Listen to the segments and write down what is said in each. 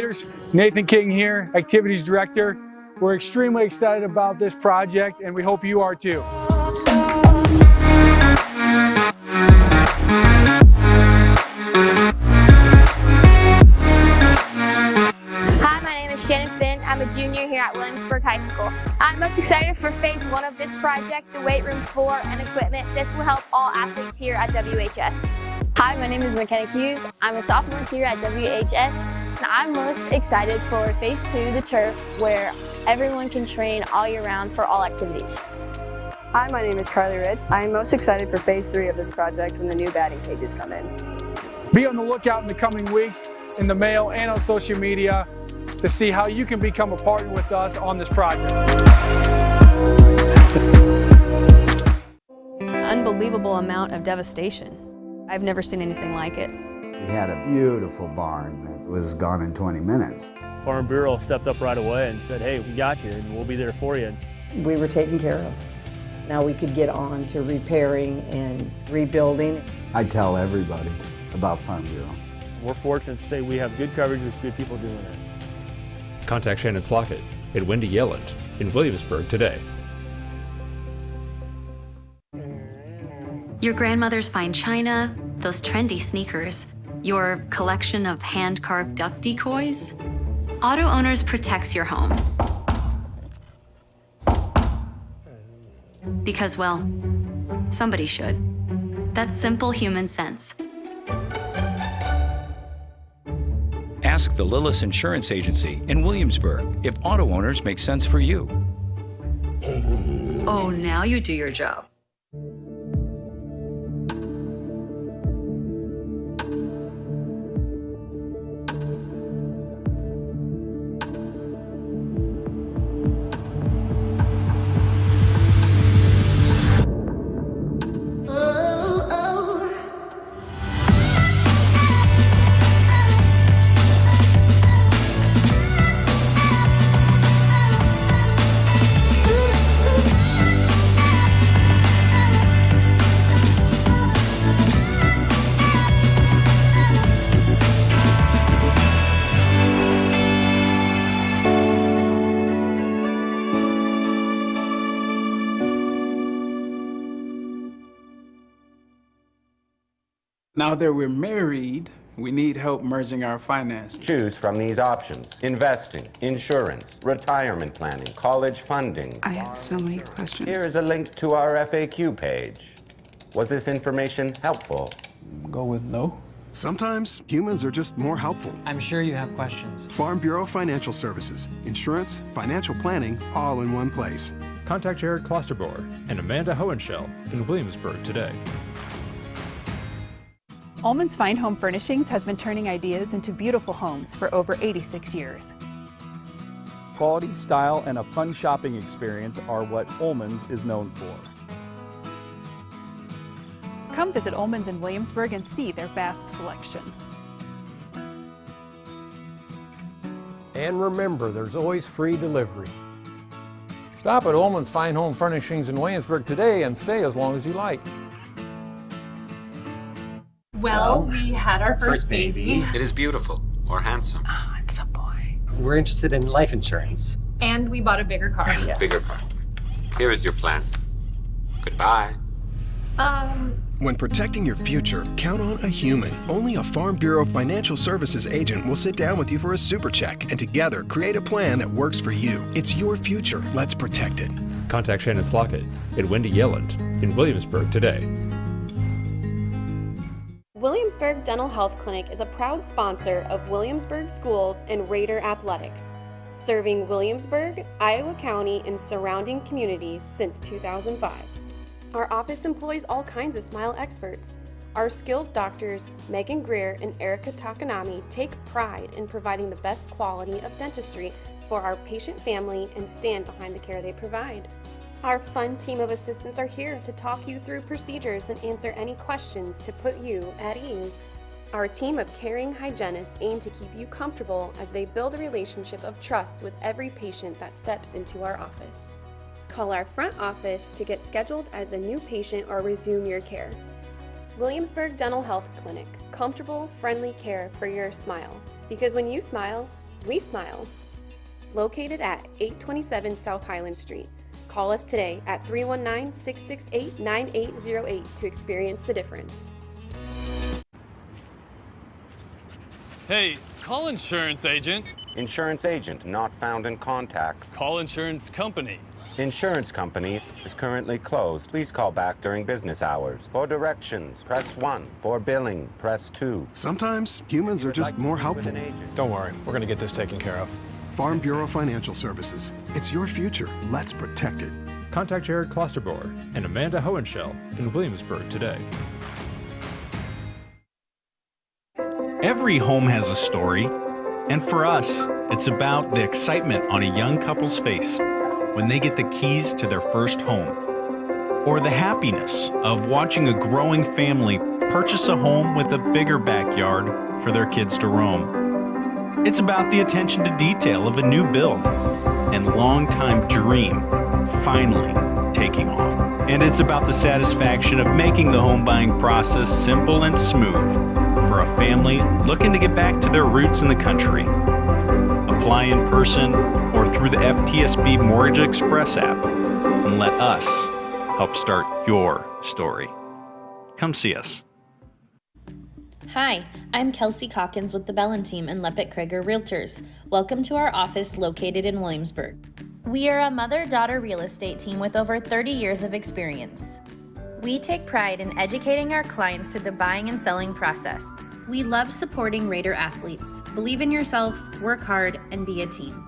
educators. Nathan King here, Activities Director. We're extremely excited about this project and we hope you are too. I'm a junior here at Williamsburg High School. I'm most excited for phase 1 of this project, the weight room floor and equipment. This will help all athletes here at WHS. Hi, my name is McKenna Hughes. I'm a sophomore here at WHS, and I'm most excited for phase 2, the turf, where everyone can train all year round for all activities. Hi, my name is Carly Rich. I'm most excited for phase 3 of this project when the new batting cages come in. Be on the lookout in the coming weeks in the mail and on social media to see how you can become a partner with us on this project. Unbelievable amount of devastation. I've never seen anything like it. We had a beautiful barn that was gone in 20 minutes. Farm Bureau stepped up right away and said, hey, we got you and we'll be there for you. We were taken care of. Now we could get on to repairing and rebuilding. I tell everybody about Farm Bureau. We're fortunate to say we have good coverage with good people doing it. Contact Shannon Slockett and Wendy Yelland in Williamsburg today. Your grandmother's fine china, those trendy sneakers, your collection of hand-carved duck decoys. Auto Owners protects your home. Because, well, somebody should. That's simple human sense. Ask the Lillis Insurance Agency in Williamsburg if auto owners make sense for you. Oh, now you do your job. Now that we're married, we need help merging our finances. Choose from these options: investing, insurance, retirement planning, college funding. I have so many questions. Here is a link to our FAQ page. Was this information helpful? Go with no. Sometimes humans are just more helpful. I'm sure you have questions. Farm Bureau Financial Services. Insurance, financial planning, all in one place. Contact Jared Klosterboer and Amanda Hohenschel in Williamsburg today. Ullman's Fine Home Furnishings has been turning ideas into beautiful homes for over 86 years. Quality, style, and a fun shopping experience are what Ullman's is known for. Come visit Ullman's in Williamsburg and see their vast selection. And remember, there's always free delivery. Stop at Ullman's Fine Home Furnishings in Williamsburg today and stay as long as you like. Well, we had our first baby. It is beautiful or handsome. Oh, it's a boy. We're interested in life insurance. And we bought a bigger car. Yeah. Bigger car. Here is your plan. Goodbye. When protecting your future, count on a human. Only a Farm Bureau Financial Services agent will sit down with you for a super check and together create a plan that works for you. It's your future. Let's protect it. Contact Shannon Slockett and Wendy Yelland in Williamsburg today. Williamsburg Dental Health Clinic is a proud sponsor of Williamsburg Schools and Raider Athletics, serving Williamsburg, Iowa County, and surrounding communities since 2005. Our office employs all kinds of smile experts. Our skilled doctors, Megan Greer and Erica Takanami, take pride in providing the best quality of dentistry for our patient family and stand behind the care they provide. Our fun team of assistants are here to talk you through procedures and answer any questions to put you at ease. Our team of caring hygienists aim to keep you comfortable as they build a relationship of trust with every patient that steps into our office. Call our front office to get scheduled as a new patient or resume your care. Williamsburg Dental Health Clinic, comfortable, friendly care for your smile. Because when you smile, We smile. Located at 827 South Highland Street. Call us today at 319-668-9808 to experience the difference. Hey, call insurance agent. Insurance agent not found in contact. Call insurance company. Insurance company is currently closed. Please call back during business hours. For directions, press 1. For billing, press 2. Sometimes humans are just more helpful. Don't worry, we're going to get this taken care of. Farm Bureau Financial Services. It's your future. Let's protect it. Contact Jared Klosterboer and Amanda Hohenschel in Williamsburg today. Every home has a story, and for us, it's about the excitement on a young couple's face when they get the keys to their first home, or the happiness of watching a growing family purchase a home with a bigger backyard for their kids to roam. It's about the attention to detail of a new build and long-time dream finally taking off. And it's about the satisfaction of making the home buying process simple and smooth for a family looking to get back to their roots in the country. Apply in person or through the FTSB Mortgage Express app and let us help start your story. Come see us. Hi, I'm Kelsey Calkins with the Bellin team and Leppert Krieger Realtors. Welcome to our office located in Williamsburg. We are a mother-daughter real estate team with over 30 years of experience. We take pride in educating our clients through the buying and selling process. We love supporting Raider athletes. Believe in yourself, work hard, and be a team.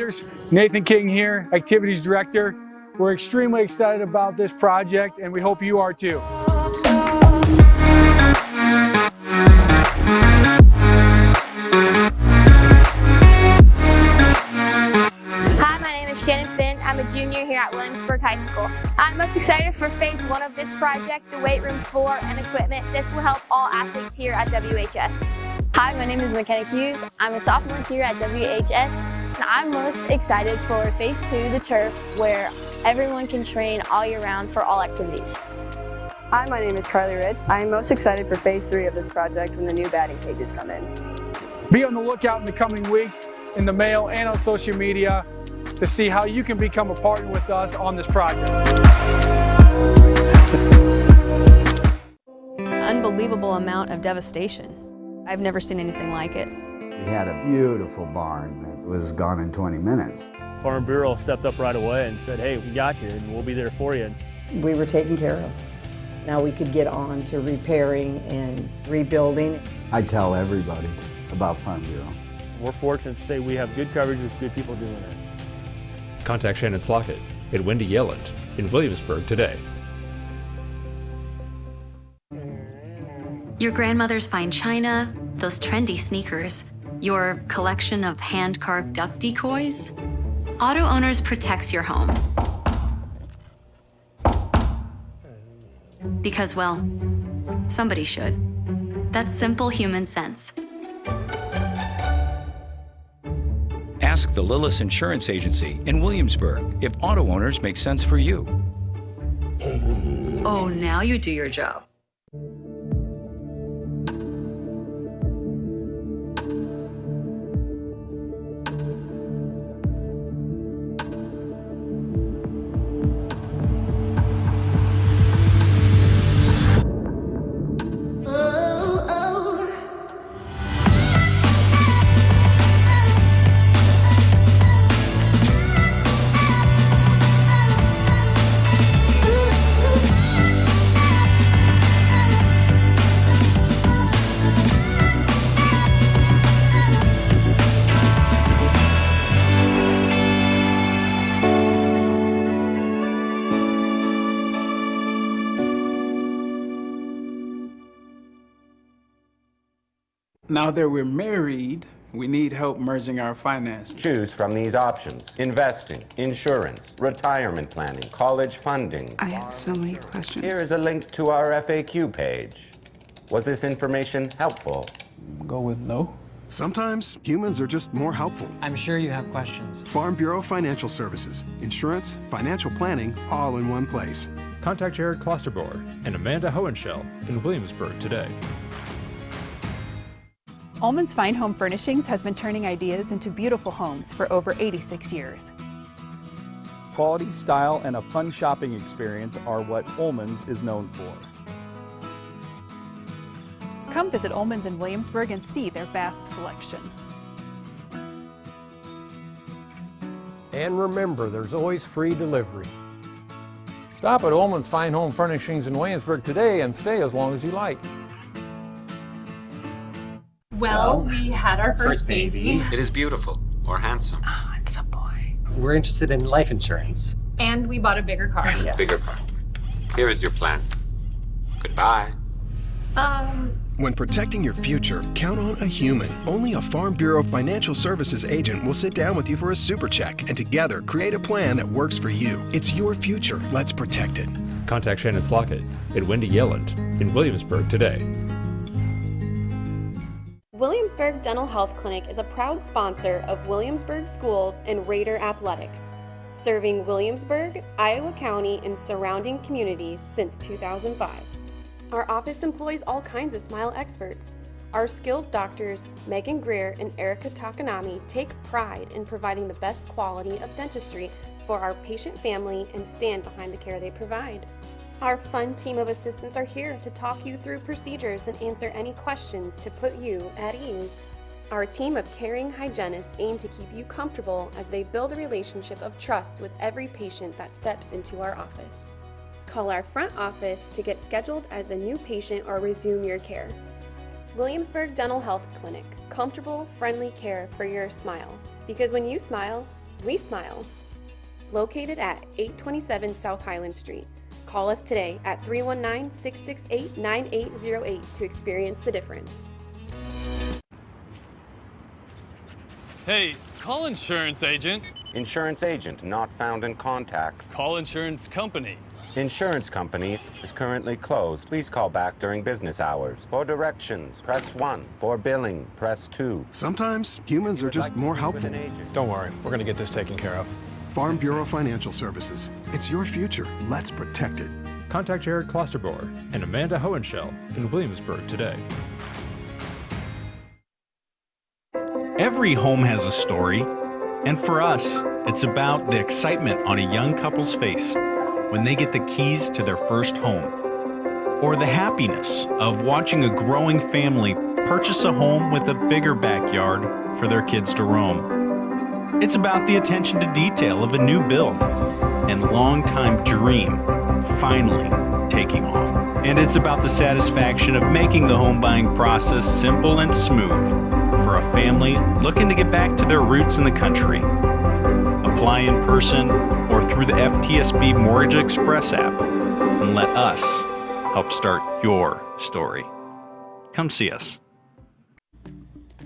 Educators, Nathan King here, Activities Director. We're extremely excited about this project and we hope you are too. Hi, my name is Shannon Finn. I'm a junior here at Williamsburg High School. I'm most excited for phase 1 of this project, the weight room floor and equipment. This will help all athletes here at WHS. Hi, my name is McKenna Hughes. I'm a sophomore here at WHS, and I'm most excited for phase 2, the turf, where everyone can train all year round for all activities. Hi, my name is Carly Ridge. I'm most excited for phase 3 of this project when the new batting cages come in. Be on the lookout in the coming weeks in the mail and on social media to see how you can become a partner with us on this project. Unbelievable amount of devastation. I've never seen anything like it. We had a beautiful barn that was gone in 20 minutes. Farm Bureau stepped up right away and said, hey, we got you and we'll be there for you. We were taken care of. Now we could get on to repairing and rebuilding. I tell everybody about Farm Bureau. We're fortunate to say we have good coverage with good people doing it. Contact Shannon Slockett and Wendy Yelland in Williamsburg today. Your grandmother's fine china, those trendy sneakers, your collection of hand-carved duck decoys. Auto Owners protects your home. Because, well, somebody should. That's simple human sense. Ask the Lillis Insurance Agency in Williamsburg if auto owners make sense for you. Oh, now you do your job. Now that we're married, we need help merging our finances. Choose from these options: investing, insurance, retirement planning, college funding. I have so many questions. Here is a link to our FAQ page. Was this information helpful? Go with no. Sometimes humans are just more helpful. I'm sure you have questions. Farm Bureau Financial Services. Insurance, financial planning, all in one place. Contact Jared Klosterboer and Amanda Hohenschel in Williamsburg today. Ullman's Fine Home Furnishings has been turning ideas into beautiful homes for over 86 years. Quality, style, and a fun shopping experience are what Ullman's is known for. Come visit Ullman's in Williamsburg and see their vast selection. And remember, there's always free delivery. Stop at Ullman's Fine Home Furnishings in Williamsburg today and stay as long as you like. Well, we had our first baby. It is beautiful or handsome. Oh, it's a boy. We're interested in life insurance. And we bought a bigger car. Yeah. Bigger car. Here is your plan. Goodbye. When protecting your future, count on a human. Only a Farm Bureau Financial Services agent will sit down with you for a super check and together create a plan that works for you. It's your future. Let's protect it. Contact Shannon Slockett and Wendy Yelland in Williamsburg today. Williamsburg Dental Health Clinic is a proud sponsor of Williamsburg Schools and Raider Athletics, serving Williamsburg, Iowa County, and surrounding communities since 2005. Our office employs all kinds of smile experts. Our skilled doctors, Megan Greer and Erica Takanami, take pride in providing the best quality of dentistry for our patient family and stand behind the care they provide. Our fun team of assistants are here to talk you through procedures and answer any questions to put you at ease. Our team of caring hygienists aim to keep you comfortable as they build a relationship of trust with every patient that steps into our office. Call our front office to get scheduled as a new patient or resume your care. Williamsburg Dental Health Clinic, comfortable, friendly care for your smile. Because when you smile, We smile. Located at 827 South Highland Street. Call us today at 319-668-9808 to experience the difference. Hey, call insurance agent. Insurance agent not found in contact. Call insurance company. Insurance company is currently closed. Please call back during business hours. For directions, press 1. For billing, press 2. Sometimes humans are just more helpful. Don't worry, we're going to get this taken care of. Farm Bureau Financial Services. It's your future. Let's protect it. Contact Jared Klosterboer and Amanda Hohenschel in Williamsburg today. Every home has a story, and for us, it's about the excitement on a young couple's face when they get the keys to their first home, or the happiness of watching a growing family purchase a home with a bigger backyard for their kids to roam. It's about the attention to detail of a new build and long-time dream finally taking off. And it's about the satisfaction of making the home buying process simple and smooth for a family looking to get back to their roots in the country. Apply in person or through the FTSB Mortgage Express app and let us help start your story. Come see us.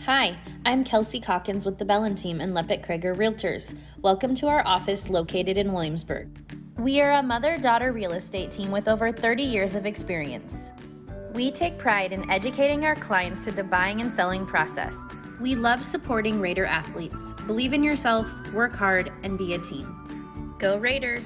Hi, I'm Kelsey Calkins with the Bellin team and Leppert Krager Realtors. Welcome to our office located in Williamsburg. We are a mother-daughter real estate team with over 30 years of experience. We take pride in educating our clients through the buying and selling process. We love supporting Raider athletes. Believe in yourself, work hard, and be a team. Go Raiders!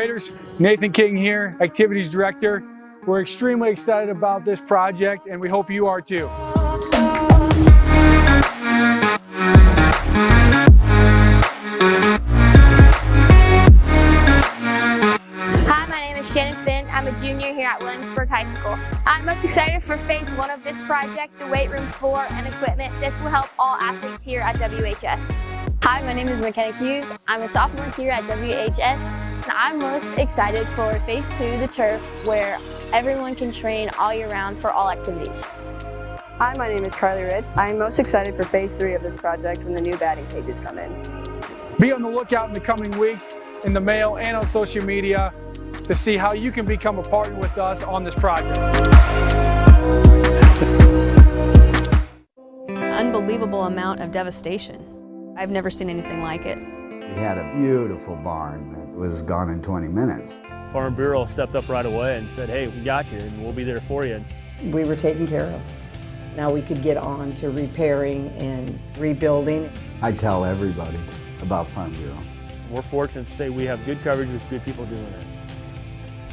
Raiders, Nathan King here, Activities Director. We're extremely excited about this project and we hope you are too. Hi, my name is Shannon Finn. I'm a junior here at Williamsburg High School. I'm most excited for phase 1 of this project, the weight room floor and equipment. This will help all athletes here at WHS. Hi, my name is McKenna Hughes. I'm a sophomore here at WHS. And I'm most excited for phase 2, the turf, where everyone can train all year round for all activities. Hi, my name is Carly Rich. I'm most excited for phase 3 of this project when the new batting cages come in. Be on the lookout in the coming weeks in the mail and on social media to see how you can become a partner with us on this project. Unbelievable amount of devastation. I've never seen anything like it. We had a beautiful barn that was gone in 20 minutes. Farm Bureau stepped up right away and said, hey, we got you and we'll be there for you. We were taken care of. Now we could get on to repairing and rebuilding. I tell everybody about Farm Bureau. We're fortunate to say we have good coverage with good people doing it.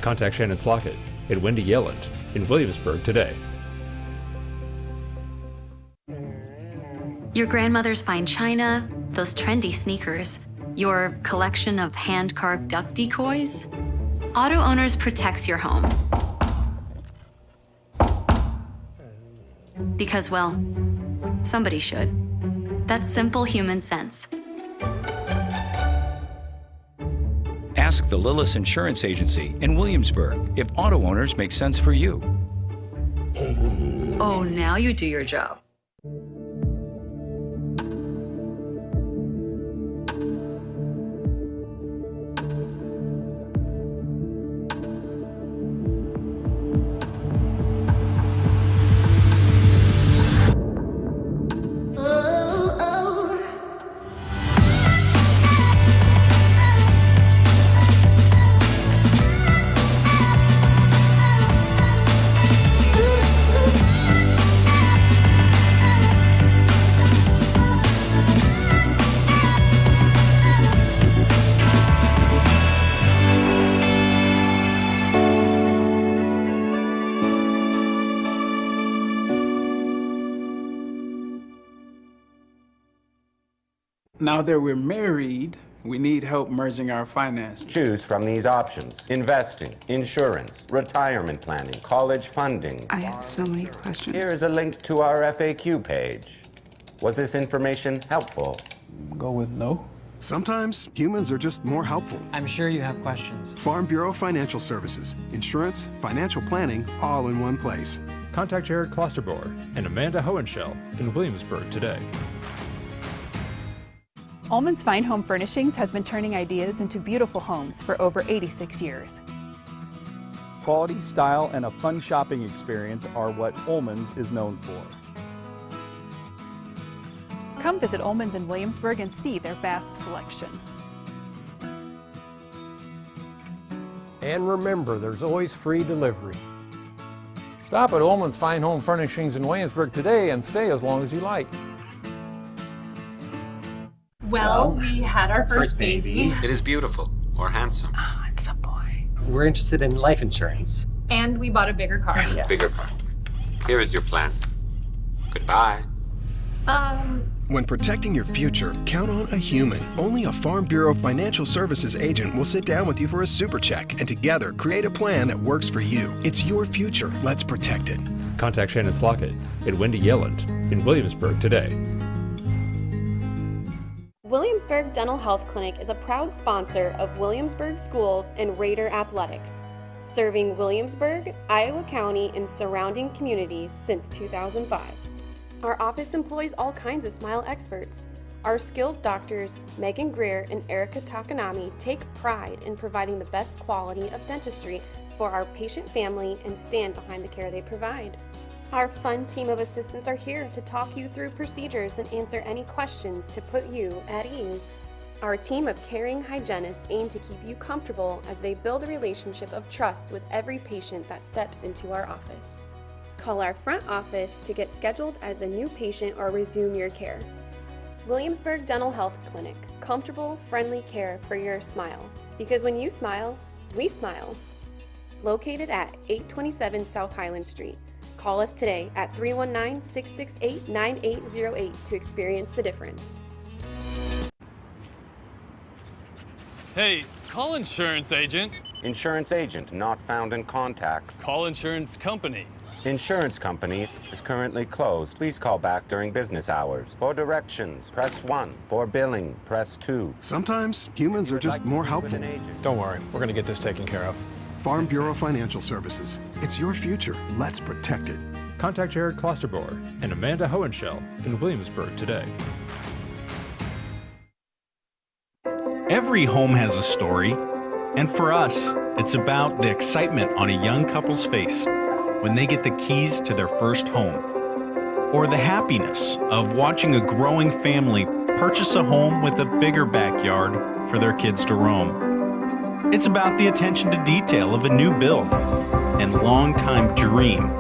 Contact Shannon Slockett and Wendy Yelland in Williamsburg today. Your grandmother's fine china, those trendy sneakers, your collection of hand-carved duck decoys. Auto Owners protects your home. Because, well, somebody should. That's simple human sense. Ask the Lillis Insurance Agency in Williamsburg if auto owners make sense for you. Oh, now you do your job. Now that we're married, we need help merging our finances. Choose from these options: investing, insurance, retirement planning, college funding. I have so many questions. Here is a link to our FAQ page. Was this information helpful? Go with no. Sometimes humans are just more helpful. I'm sure you have questions. Farm Bureau Financial Services. Insurance, financial planning, all in one place. Contact Jared Klosterboer and Amanda Hohenschel in Williamsburg today. Ullman's Fine Home Furnishings has been turning ideas into beautiful homes for over 86 years. Quality, style, and a fun shopping experience are what Ullman's is known for. Come visit Ullman's in Williamsburg and see their vast selection. And remember, there's always free delivery. Stop at Ullman's Fine Home Furnishings in Williamsburg today and stay as long as you like. Well, we had our first baby. It is beautiful or handsome. Oh, it's a boy. We're interested in life insurance. And we bought a bigger car. Yeah. Bigger car. Here is your plan. Goodbye. When protecting your future, count on a human. Only a Farm Bureau Financial Services agent will sit down with you for a super check and together create a plan that works for you. It's your future. Let's protect it. Contact Shannon Slockett and Wendy Yelland in Williamsburg today. Williamsburg Dental Health Clinic is a proud sponsor of Williamsburg Schools and Raider Athletics, serving Williamsburg, Iowa County, and surrounding communities since 2005. Our office employs all kinds of smile experts. Our skilled doctors, Megan Greer and Erica Takanami, take pride in providing the best quality of dentistry for our patient family and stand behind the care they provide. Our fun team of assistants are here to talk you through procedures and answer any questions to put you at ease. Our team of caring hygienists aim to keep you comfortable as they build a relationship of trust with every patient that steps into our office. Call our front office to get scheduled as a new patient or resume your care. Williamsburg Dental Health Clinic, comfortable, friendly care for your smile. Because when you smile, We smile. Located at 827 South Highland Street. Call us today at 319-668-9808 to experience the difference. Hey, call insurance agent. Insurance agent not found in contact. Call insurance company. Insurance company is currently closed. Please call back during business hours. For directions, press 1. For billing, press 2. Sometimes humans are just more helpful. Don't worry, we're going to get this taken care of. Farm Bureau Financial Services. It's your future. Let's protect it. Contact Jared Klosterboer and Amanda Hohenschel in Williamsburg today. Every home has a story, and for us, it's about the excitement on a young couple's face when they get the keys to their first home, or the happiness of watching a growing family purchase a home with a bigger backyard for their kids to roam. It's about the attention to detail of a new build and long-time dream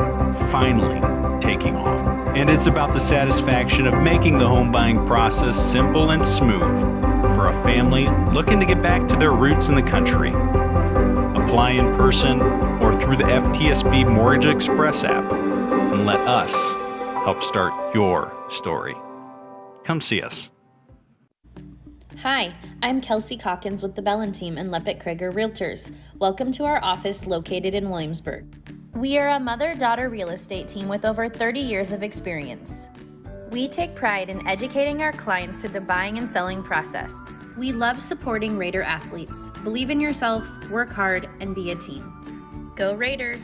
finally taking off. And it's about the satisfaction of making the home buying process simple and smooth for a family looking to get back to their roots in the country. Apply in person or through the FTSB Mortgage Express app and let us help start your story. Come see us. Hi, I'm Kelsey Calkins with the Bellin team and Leppert Krieger Realtors. Welcome to our office located in Williamsburg. We are a mother-daughter real estate team with over 30 years of experience. We take pride in educating our clients through the buying and selling process. We love supporting Raider athletes. Believe in yourself, work hard, and be a team. Go Raiders!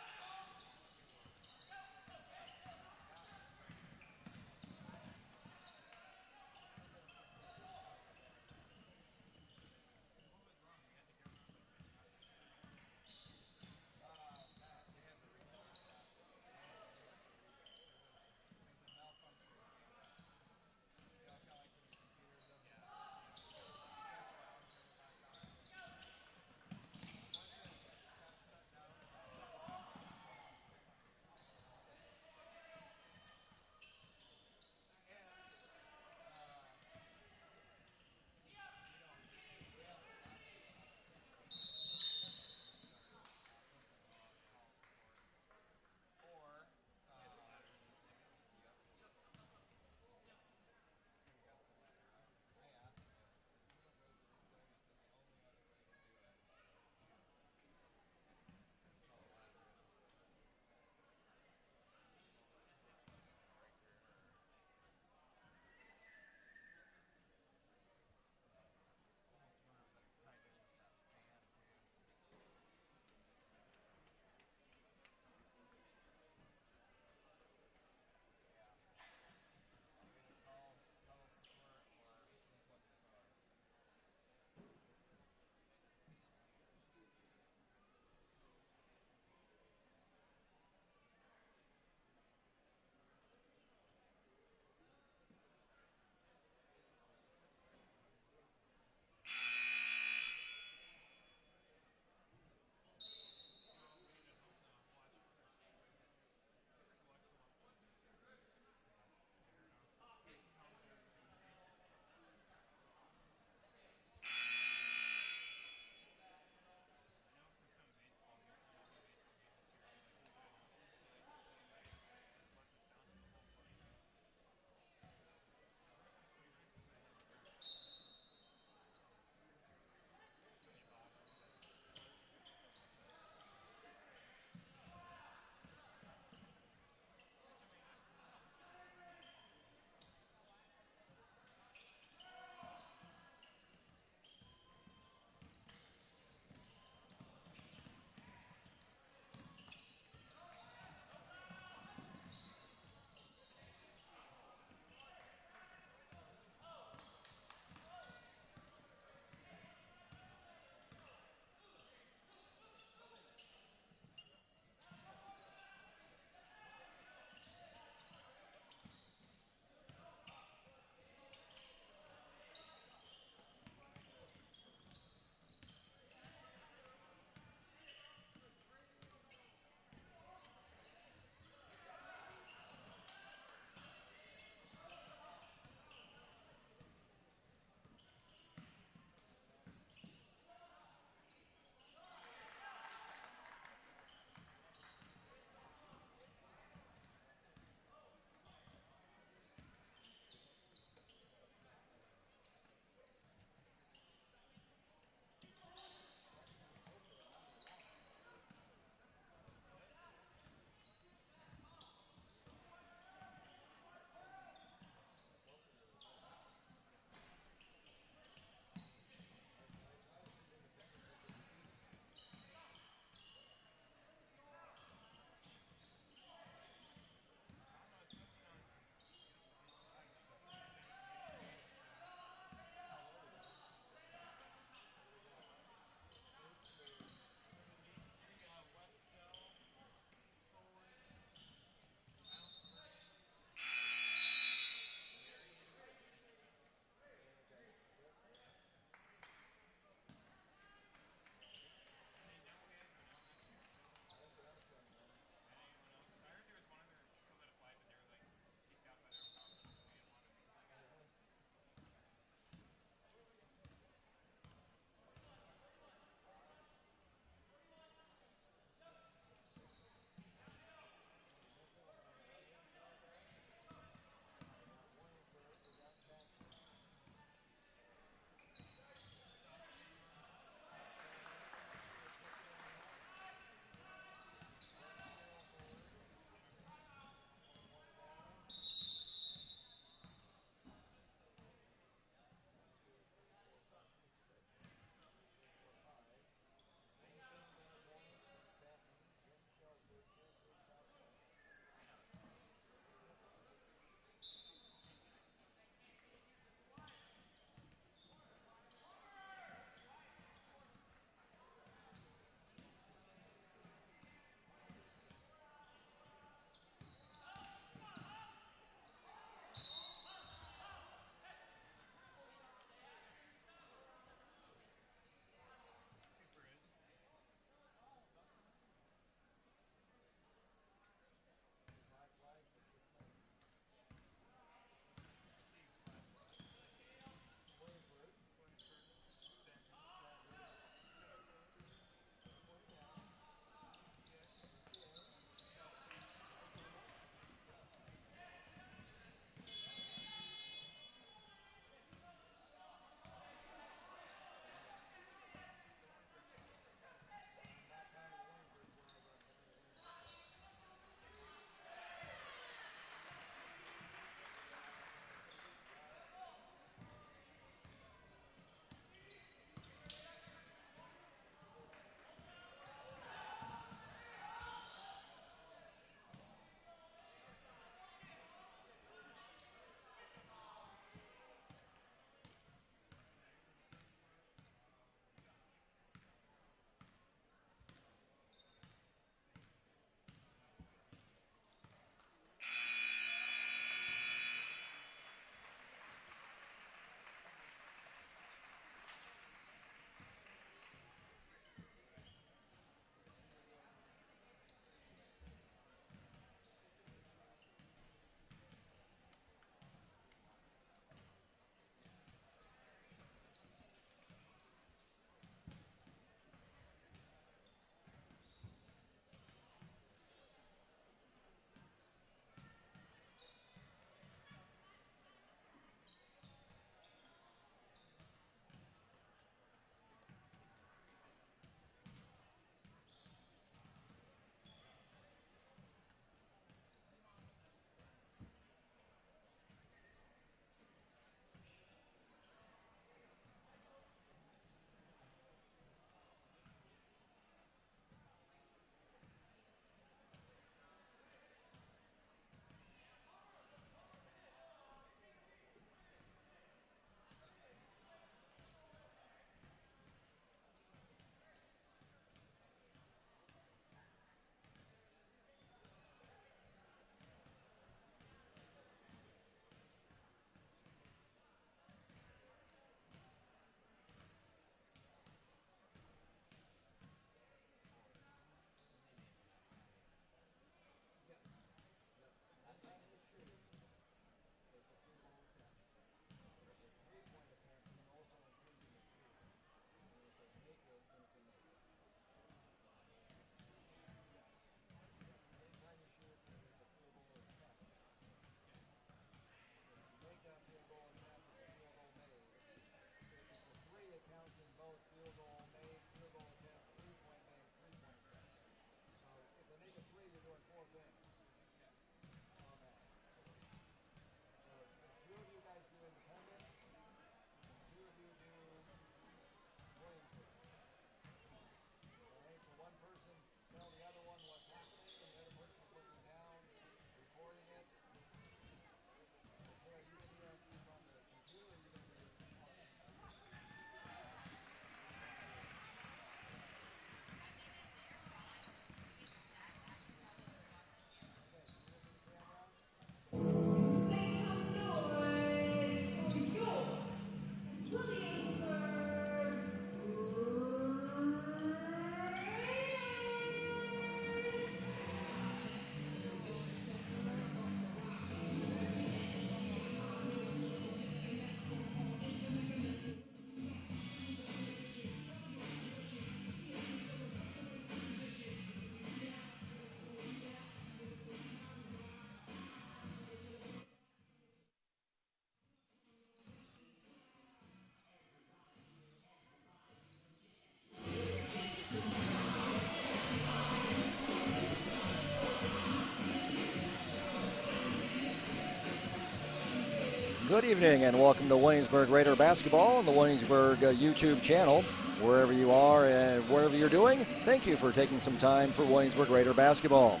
Good evening and welcome to Williamsburg Raider basketball on the Williamsburg YouTube channel. Wherever you are and wherever you're doing, thank you for taking some time for Williamsburg Raider basketball.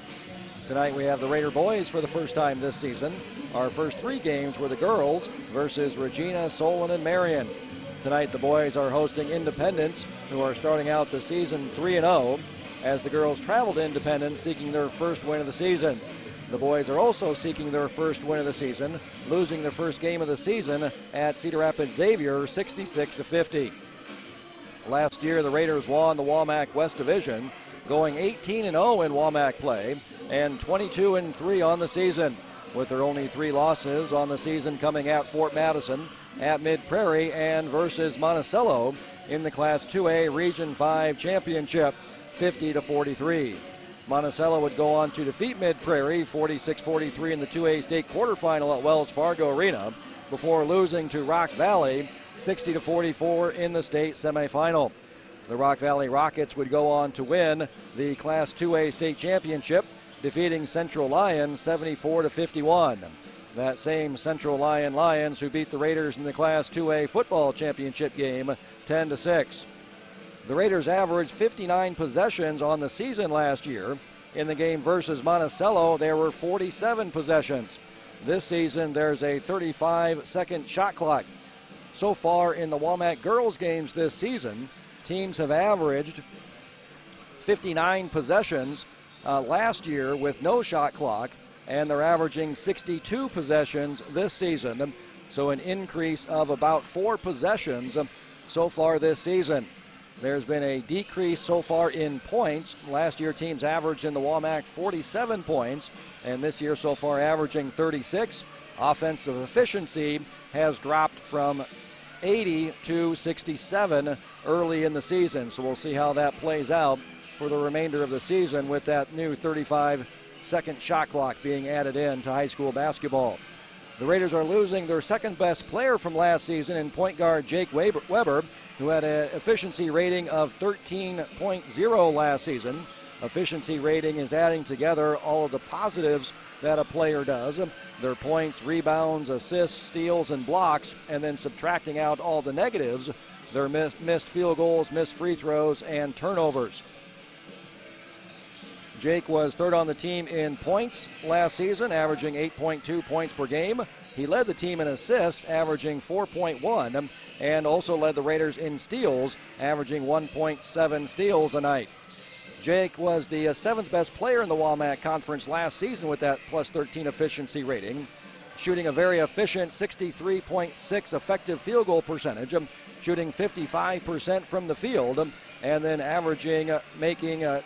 Tonight we have the Raider boys for the first time this season. Our first 3 games were the girls versus Regina, Solon, and Marion. Tonight the boys are hosting Independence, who are starting out the season 3-0, as the girls travel to Independence seeking their first win of the season. The boys are also seeking their first win of the season, losing their first game of the season at Cedar Rapids Xavier 66-50. Last year, the Raiders won the WAMAC West Division, going 18-0 in WAMAC play and 22-3 on the season, with their only 3 losses on the season coming at Fort Madison, at Mid-Prairie, and versus Monticello in the Class 2A Region 5 Championship, 50-43. Monticello would go on to defeat Mid-Prairie 46-43 in the 2A state quarterfinal at Wells Fargo Arena before losing to Rock Valley 60-44 in the state semifinal. The Rock Valley Rockets would go on to win the Class 2A state championship, defeating Central Lyon 74-51. That same Central Lyon Lions who beat the Raiders in the Class 2A football championship game 10-6. The Raiders averaged 59 possessions on the season last year. In the game versus Monticello, there were 47 possessions. This season, there's a 35-second shot clock. So far in the WAMAC girls games this season, teams have averaged 59 possessions last year with no shot clock, and they're averaging 62 possessions this season. So an increase of about 4 possessions so far this season. There's been a decrease so far in points. Last year, teams averaged in the WAMAC 47 points, and this year so far averaging 36. Offensive efficiency has dropped from 80 to 67 early in the season, so we'll see how that plays out for the remainder of the season with that new 35-second shot clock being added in to high school basketball. The Raiders are losing their second best player from last season in point guard Jake Weber, who had an efficiency rating of 13.0 last season. Efficiency rating is adding together all of the positives that a player does, their points, rebounds, assists, steals, and blocks, and then subtracting out all the negatives, their missed field goals, missed free throws, and turnovers. Jake was third on the team in points last season, averaging 8.2 points per game. He led the team in assists, averaging 4.1, and also led the Raiders in steals, averaging 1.7 steals a night. Jake was the 7th best player in the WAMAC Conference last season with that plus 13 efficiency rating, shooting a very efficient 63.6 effective field goal percentage, shooting 55% from the field, and then averaging, making a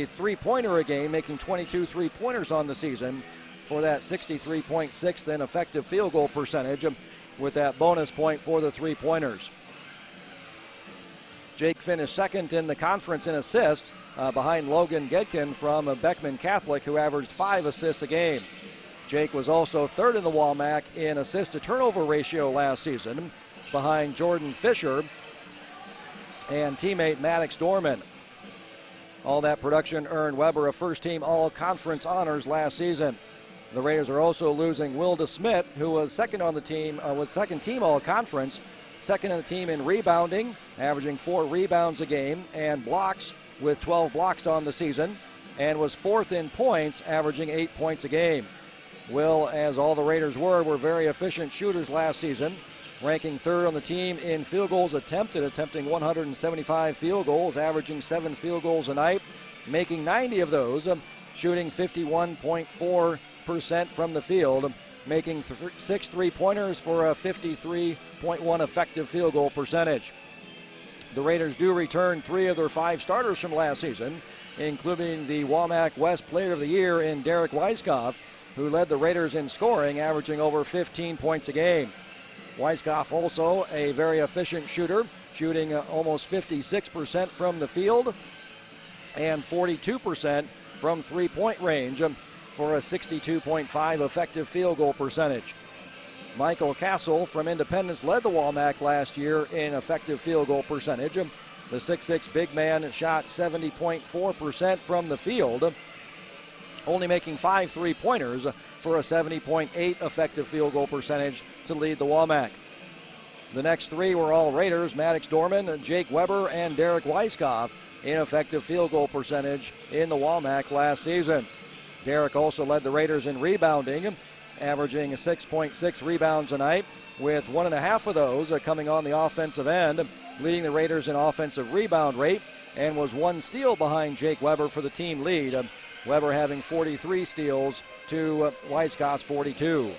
three-pointer a game, making 22 three-pointers on the season for that 63.6 then effective field goal percentage with that bonus point for the three-pointers. Jake finished second in the conference in assists behind Logan Gedkin from Beckman Catholic, who averaged 5 assists a game. Jake was also third in the WAMAC in assist-to-turnover ratio last season behind Jordan Fisher and teammate Maddox Dorman. All that production earned Weber a first-team all-conference honors last season. The Raiders are also losing Will DeSmit, who was second on the team, was second-team all-conference, second in the team in rebounding, averaging 4 rebounds a game, and blocks with 12 blocks on the season, and was 4th in points, averaging 8 points a game. Will, as all the Raiders were very efficient shooters last season, ranking 3rd on the team in field goals attempted, attempting 175 field goals, averaging 7 field goals a night, making 90 of those, shooting 51.4% from the field, making 6 three-pointers for a 53.1 effective field goal percentage. The Raiders do return 3 of their 5 starters from last season, including the WAMAC West Player of the Year in Derek Weiskopf, who led the Raiders in scoring, averaging over 15 points a game. Weiskopf also a very efficient shooter, shooting almost 56% from the field and 42% from three-point range for a 62.5 effective field goal percentage. Michael Castle from Independence led the WAMAC last year in effective field goal percentage. The 6'6" big man shot 70.4% from the field only making 5 3-pointers for a 70.8 effective field goal percentage to lead the WAMAC. The next 3 were all Raiders: Maddox Dorman, Jake Weber, and Derek Weiskopf in effective field goal percentage in the WAMAC last season. Derek also led the Raiders in rebounding, averaging 6.6 rebounds a night, with 1.5 of those coming on the offensive end, leading the Raiders in offensive rebound rate, and was 1 steal behind Jake Weber for the team lead. Weber having 43 steals to Weiskopf's 42.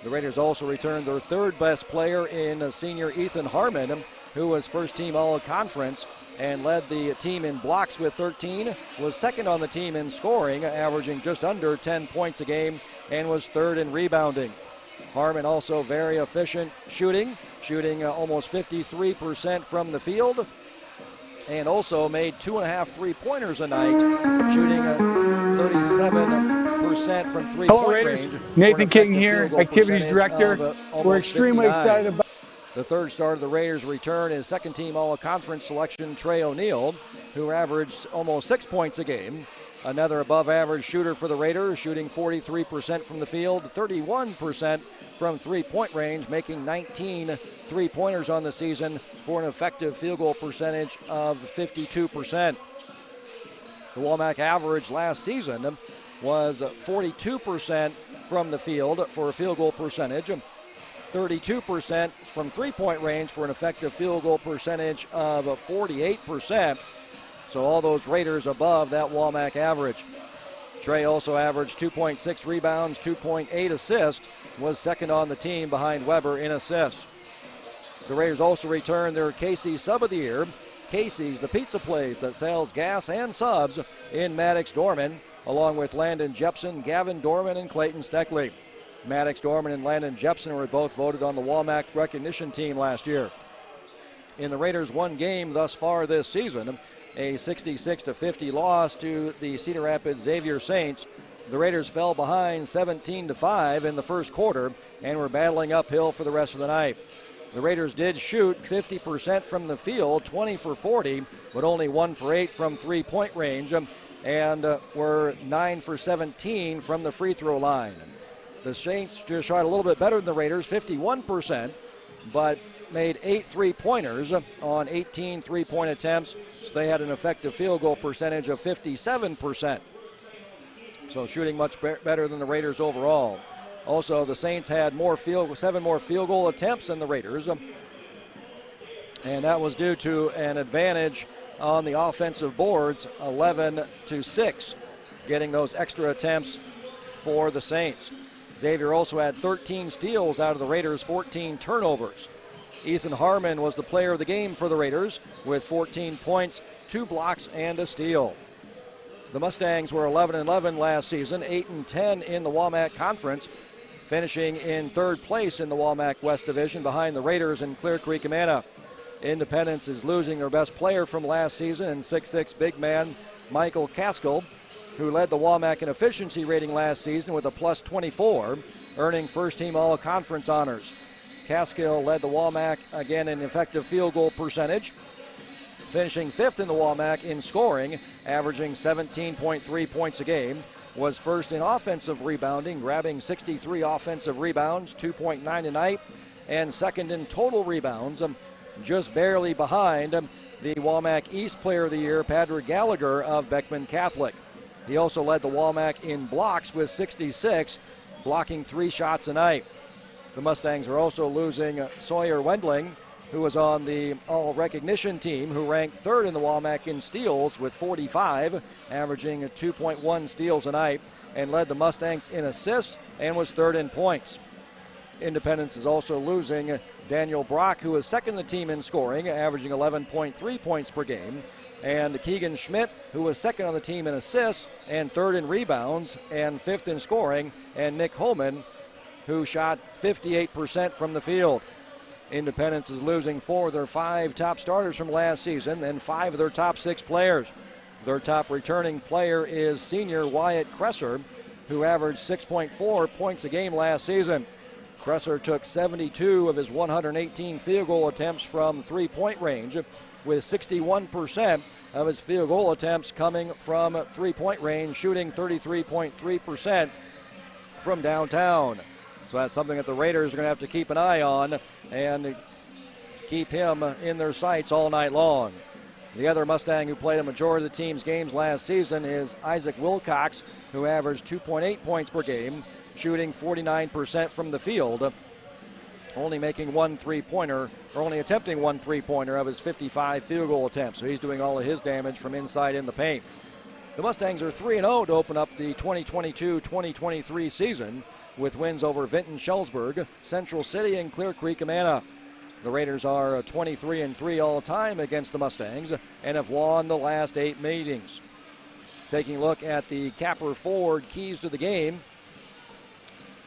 The Raiders also returned their 3rd best player in senior Ethan Harmon, who was first-team All-Conference and led the team in blocks with 13, was 2nd on the team in scoring, averaging just under 10 points a game, and was 3rd in rebounding. Harmon also very efficient shooting almost 53% from the field, and also made 2.5 3-pointers a night, shooting 37% from three-point range. Nathan King here, Activities Director. We're extremely 59. excited about The 3rd star of the Raiders' return is 2nd-team All-Conference selection Trey O'Neal, who averaged almost 6 points a game. Another above-average shooter for the Raiders, shooting 43% from the field, 31% from three-point range, making 19 three-pointers on the season for an effective field goal percentage of 52%. The WAMAC average last season was 42% from the field for a field goal percentage, 32% from three-point range for an effective field goal percentage of 48%. So all those Raiders above that WAMAC average. Trey also averaged 2.6 rebounds, 2.8 assists, was 2nd on the team behind Weber in assists. The Raiders also returned their Casey's Sub of the Year. Casey's, the pizza place that sells gas and subs, in Maddox Dorman, along with Landon Jepson, Gavin Dorman, and Clayton Steckley. Maddox Dorman and Landon Jepson were both voted on the WAMAC recognition team last year. In the Raiders' 1 game thus far this season, a 66-50 loss to the Cedar Rapids Xavier Saints, the Raiders fell behind 17-5 in the first quarter and were battling uphill for the rest of the night. The Raiders did shoot 50% from the field, 20 for 40, but only 1 for 8 from three-point range, and were 9 for 17 from the free throw line. The Saints just shot a little bit better than the Raiders, 51%, but made 8 three-pointers on 18 three-point attempts, so they had an effective field goal percentage of 57%. So shooting much better than the Raiders overall. Also, the Saints had 7 more field goal attempts than the Raiders, and that was due to an advantage on the offensive boards, 11-6, getting those extra attempts for the Saints. Xavier also had 13 steals out of the Raiders' 14 turnovers. Ethan Harmon was the player of the game for the Raiders with 14 points, 2 blocks, and a steal. The Mustangs were 11-11 last season, 8-10 in the WAMAC Conference, finishing in 3rd place in the WAMAC West Division behind the Raiders and Clear Creek Amana. Independence is losing their best player from last season and 6'6" big man Michael Caskill, who led the WAMAC in efficiency rating last season with a plus 24, earning first-team All-Conference honors. Caskill led the WAMAC again in effective field goal percentage, finishing 5th in the WAMAC in scoring, averaging 17.3 points a game. Was first in offensive rebounding, grabbing 63 offensive rebounds, 2.9 a night, and 2nd in total rebounds, just barely behind the WAMAC East Player of the Year, Patrick Gallagher of Beckman Catholic. He also led the WAMAC in blocks with 66, blocking 3 shots a night. The Mustangs are also losing Sawyer Wendling, who was on the all-recognition team, who ranked 3rd in the WAMAC in steals with 45, averaging 2.1 steals a night, and led the Mustangs in assists and was 3rd in points. Independence is also losing Daniel Brock, who is 2nd in the team in scoring, averaging 11.3 points per game, and Keegan Schmidt, who was 2nd on the team in assists and 3rd in rebounds and 5th in scoring, and Nick Holman, who shot 58% from the field. Independence is losing 4 of their 5 top starters from last season and 5 of their top 6 players. Their top returning player is senior Wyatt Kresser, who averaged 6.4 points a game last season. Kresser took 72 of his 118 field goal attempts from three-point range, with 61% of his field goal attempts coming from three-point range, shooting 33.3% from downtown. So that's something that the Raiders are going to have to keep an eye on and keep him in their sights all night long. The other Mustang who played a majority of the team's games last season is Isaac Wilcox, who averaged 2.8 points per game, shooting 49% from the field, only making one three-pointer, or only attempting one three-pointer of his 55 field goal attempts. So he's doing all of his damage from inside in the paint. The Mustangs are 3-0 to open up the 2022-2023 season with wins over Vinton Schellsburg, Central City, and Clear Creek Amana. The Raiders are 23-3 all-time against the Mustangs and have won the last 8 meetings. Taking a look at the capper forward keys to the game,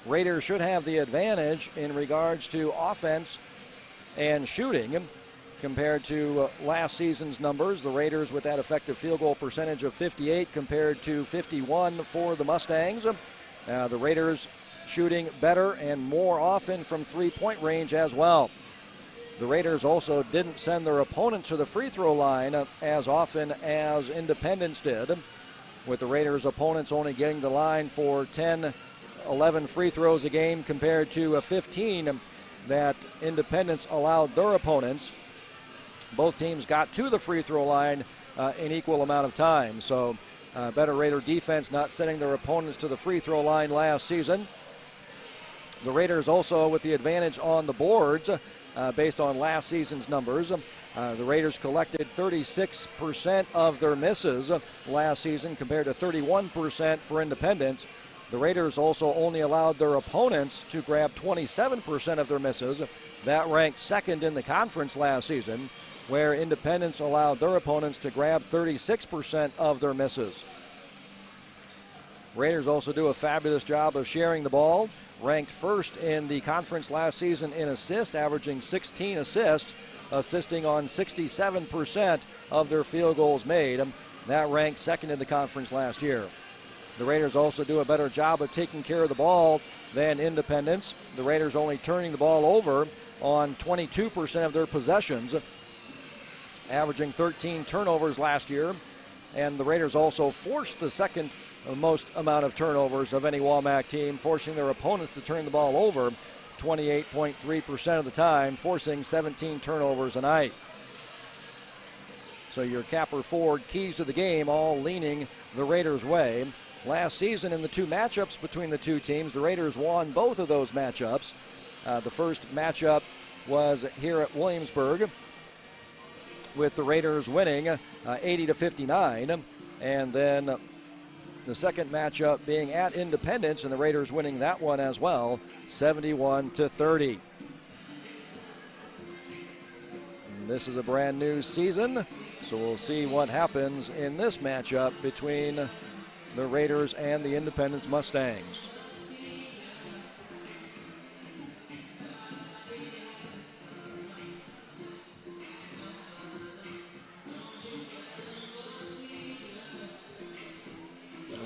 Raiders should have the advantage in regards to offense and shooting compared to last season's numbers. The Raiders with that effective field goal percentage of 58 compared to 51 for the Mustangs. The Raiders shooting better and more often from three-point range as well. The Raiders also didn't send their opponents to the free throw line as often as Independence did, with the Raiders' opponents only getting the line for 10, 11 free throws a game compared to 15 that Independence allowed their opponents. Both teams got to the free throw line in equal amount of time, so better Raider defense not sending their opponents to the free throw line last season. The Raiders also with the advantage on the boards based on last season's numbers. The Raiders collected 36% of their misses last season compared to 31% for Independence. The Raiders also only allowed their opponents to grab 27% of their misses. That ranked second in the conference last season, where Independence allowed their opponents to grab 36% of their misses. Raiders also do a fabulous job of sharing the ball. Ranked first in the conference last season in assists, averaging 16 assists, assisting on 67% of their field goals made. That ranked second in the conference last year. The Raiders also do a better job of taking care of the ball than Independence. The Raiders only turning the ball over on 22% of their possessions, averaging 13 turnovers last year. And the Raiders also forced the second most amount of turnovers of any Walmack team, forcing their opponents to turn the ball over 28.3% of the time, forcing 17 turnovers a night. So your capper forward keys to the game all leaning the Raiders' way. Last season in the two matchups between the two teams, the Raiders won both of those matchups. The first matchup was here at Williamsburg, with the Raiders winning 80-59, and then the second matchup being at Independence, and the Raiders winning that one as well, 71-30. This is a brand new season, so we'll see what happens in this matchup between the Raiders and the Independence Mustangs.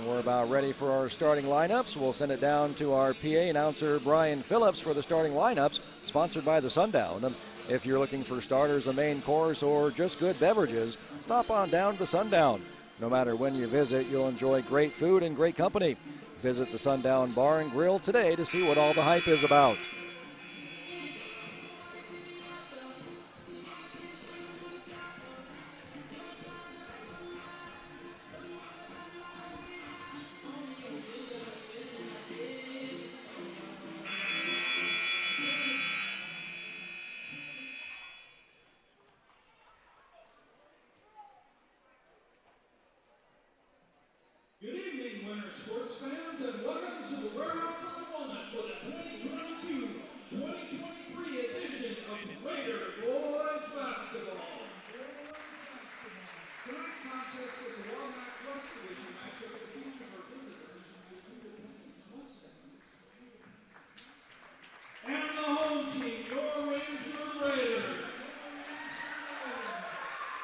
We're about ready for our starting lineups. We'll send it down to our PA announcer, Brian Phillips, for the starting lineups, sponsored by the Sundown. If you're looking for starters, a main course, or just good beverages, stop on down to the Sundown. No matter when you visit, you'll enjoy great food and great company. Visit the Sundown Bar and Grill today to see what all the hype is about. Good evening, Winter sports fans, and welcome to the Warehouse on Walnut for the 2022-2023 edition of Raider Boys Basketball. Tonight's contest is a Walnut Plus Division matchup that features our visitors, the Independence Mustangs, and the home team, your Williamsburg Raiders.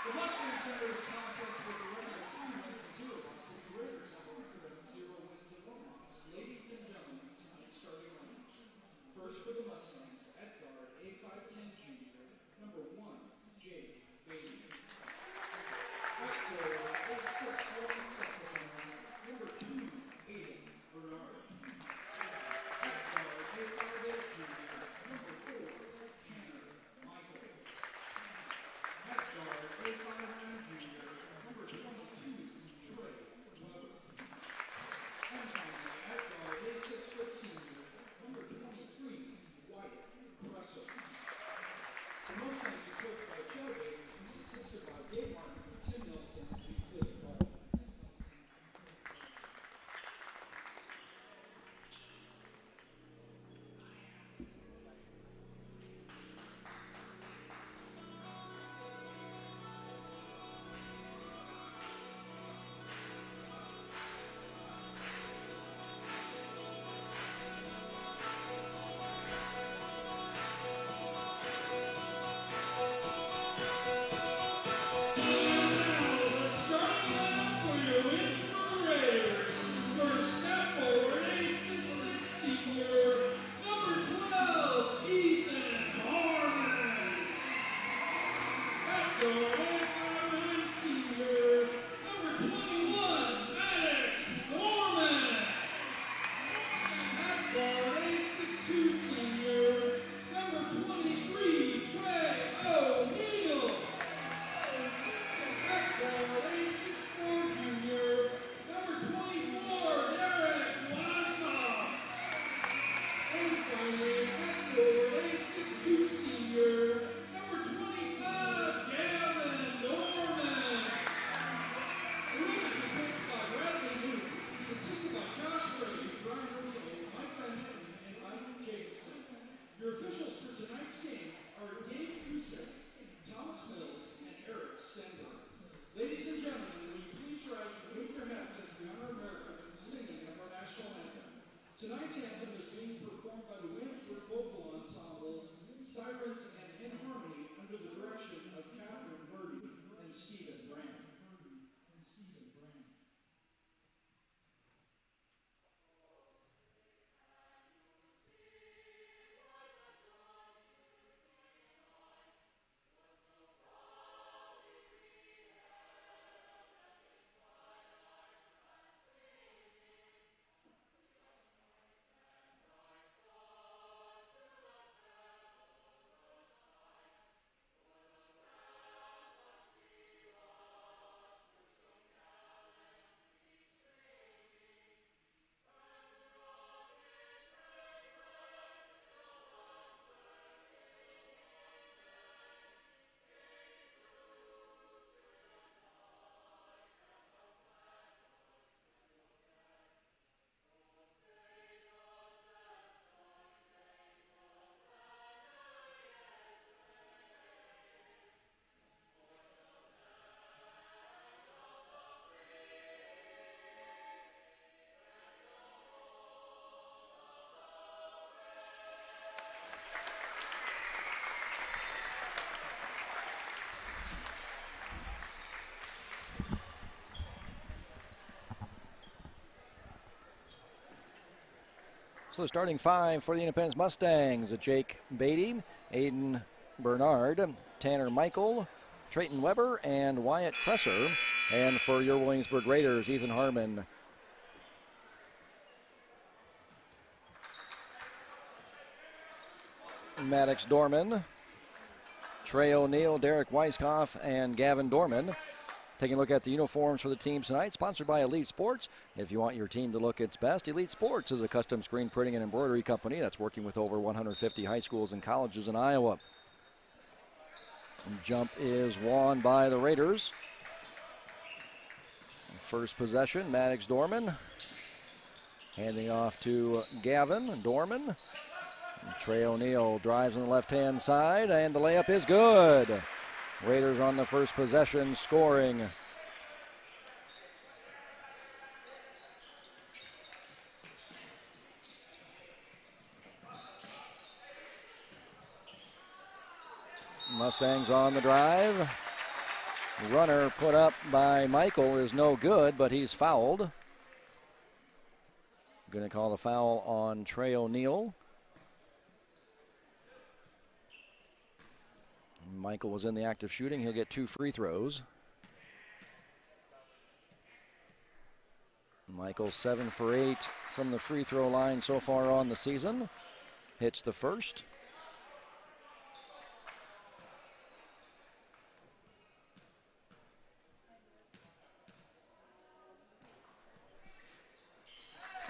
The Mustangs enter this contest with the Raiders 3 wins and 2 losses. The Raiders have a record of 0 wins and 1 loss. Ladies and gentlemen, tonight's starting lineups. First for the Mustangs, at guard, A5'10" junior, number 1, Jake Beatty. At So the starting five for the Independence Mustangs: Jake Beatty, Aiden Bernard, Tanner Michael, Trayton Weber, and Wyatt Presser. And for your Williamsburg Raiders, Ethan Harmon, Maddox Dorman, Trey O'Neill, Derek Weiskopf, and Gavin Dorman. Taking a look at the uniforms for the teams tonight, sponsored by Elite Sports. If you want your team to look its best, Elite Sports is a custom screen printing and embroidery company that's working with over 150 high schools and colleges in Iowa. And jump is won by the Raiders. First possession, Maddox Dorman. Handing off to Gavin Dorman. Trey O'Neill drives on the left-hand side, and the layup is good. Raiders on the first possession, scoring. Mustangs on the drive. Runner put up by Michael is no good, but he's fouled. Going to call the foul on Trey O'Neill. Michael was in the act of shooting. He'll get 2 free throws. Michael 7 for 8 from the free throw line so far on the season. Hits the first.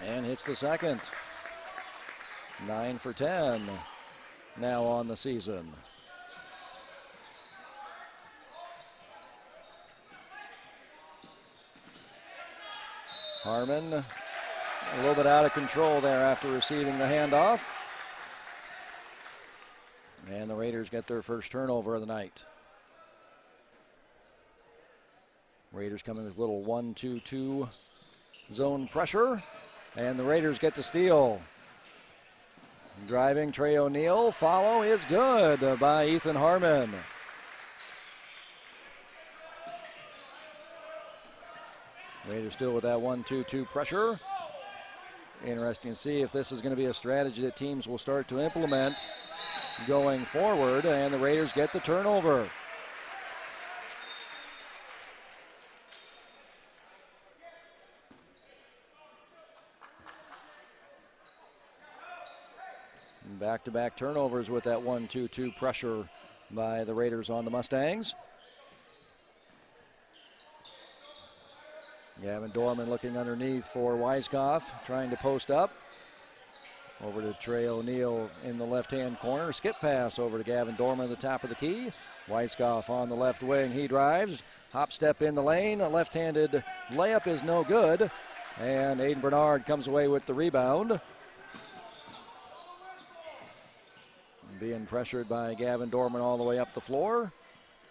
And hits the second. 9 for 10 now on the season. Harmon a little bit out of control there after receiving the handoff. And the Raiders get their first turnover of the night. Raiders coming with a little 1-2-2 zone pressure. And the Raiders get the steal. Driving Trey O'Neill. Follow is good by Ethan Harmon. Raiders still with that 1-2-2 pressure. Interesting to see if this is going to be a strategy that teams will start to implement going forward, and the Raiders get the turnover. Back-to-back turnovers with that 1-2-2 pressure by the Raiders on the Mustangs. Gavin Dorman looking underneath for Weiskopf, trying to post up. Over to Trey O'Neill in the left-hand corner. Skip pass over to Gavin Dorman at the top of the key. Weiskopf on the left wing. He drives. Hop step in the lane. A left-handed layup is no good. And Aiden Bernard comes away with the rebound. Being pressured by Gavin Dorman all the way up the floor.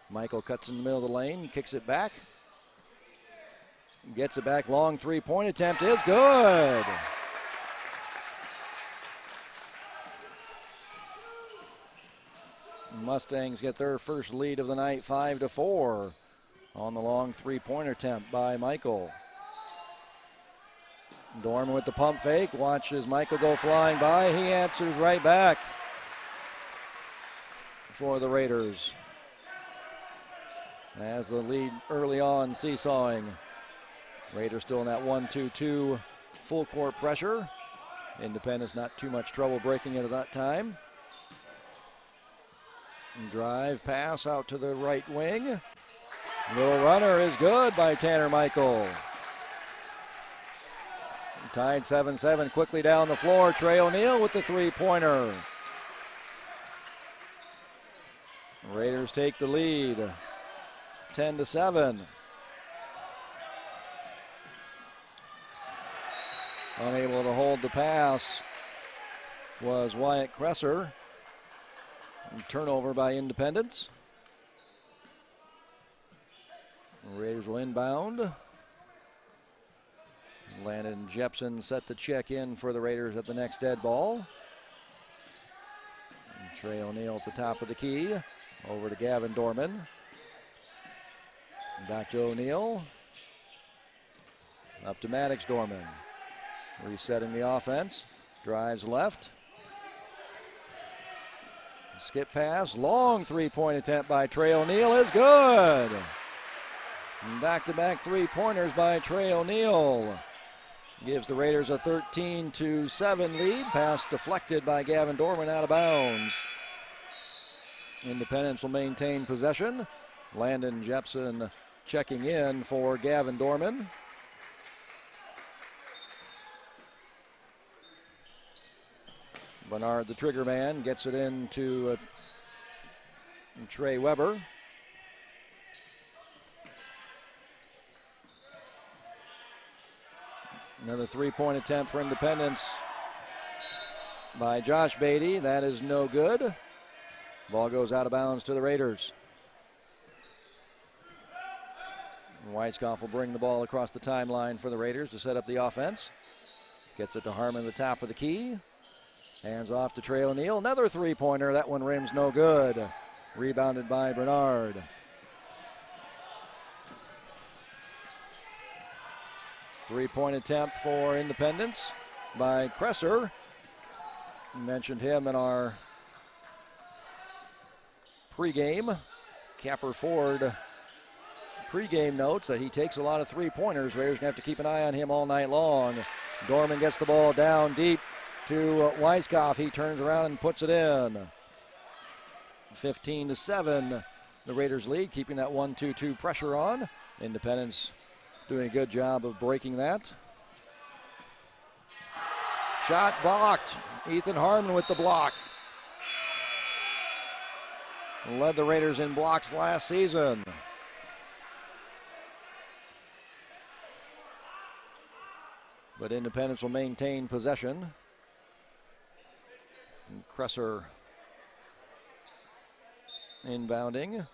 Michael cuts in the middle of the lane, kicks it back. Gets it back, long three-point attempt is good. Mustangs get their first lead of the night, 5-4 on the long three-point attempt by Michael. Dorman with the pump fake, watches Michael go flying by. He answers right back for the Raiders. As the lead early on seesawing. Raiders still in that 1-2-2 full court pressure. Independence not too much trouble breaking it at that time. Drive pass out to the right wing. Little runner is good by Tanner Michael. Tied 7-7, quickly down the floor. Trey O'Neill with the three-pointer. Raiders take the lead, 10-7. Unable to hold the pass was Wyatt Cresser. Turnover by Independence. Raiders will inbound. Landon Jepson set to check in for the Raiders at the next dead ball. And Trey O'Neill at the top of the key. Over to Gavin Dorman. Back to O'Neill. Up to Maddox Dorman. Resetting the offense. Drives left. Skip pass. Long three-point attempt by Trey O'Neal is good. Back-to-back three-pointers by Trey O'Neal. Gives the Raiders a 13-7 lead. Pass deflected by Gavin Dorman out of bounds. Independence will maintain possession. Landon Jepson checking in for Gavin Dorman. Bernard, the trigger man, gets it into Trey Weber. Another three-point attempt for Independence by Josh Beatty. That is no good. Ball goes out of bounds to the Raiders. Weiskopf will bring the ball across the timeline for the Raiders to set up the offense. Gets it to Harmon, the top of the key. Hands off to Trey O'Neal. Another three-pointer. That one rims no good. Rebounded by Bernard. Three-point attempt for Independence by Kresser. Mentioned him in our pregame. Capper Ford pregame notes that he takes a lot of three-pointers. Raiders going to have to keep an eye on him all night long. Dorman gets the ball down deep to Weiskopf. He turns around and puts it in. 15-7, the Raiders lead, keeping that 1-2-2 pressure on. Independence doing a good job of breaking that. Shot blocked. Ethan Harmon with the block. Led the Raiders in blocks last season. But Independence will maintain possession. And Kresser inbounding.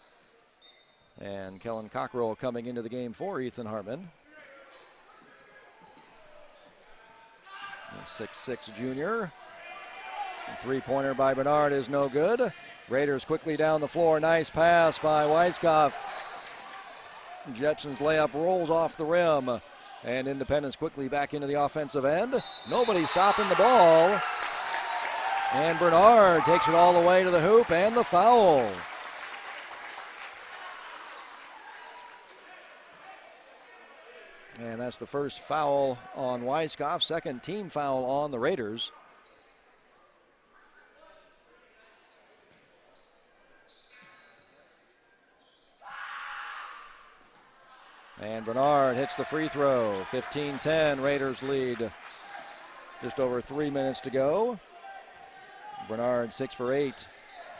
And Kellen Cockrell coming into the game for Ethan Harmon. 6'6" junior. Three-pointer by Bernard is no good. Raiders quickly down the floor. Nice pass by Weiskopf. Jepson's layup rolls off the rim. And Independence quickly back into the offensive end. Nobody stopping the ball. And Bernard takes it all the way to the hoop and the foul. And that's the first foul on Weiskopf, second team foul on the Raiders. And Bernard hits the free throw. 15-10, Raiders lead. Just over 3 minutes to go. Bernard 6 for 8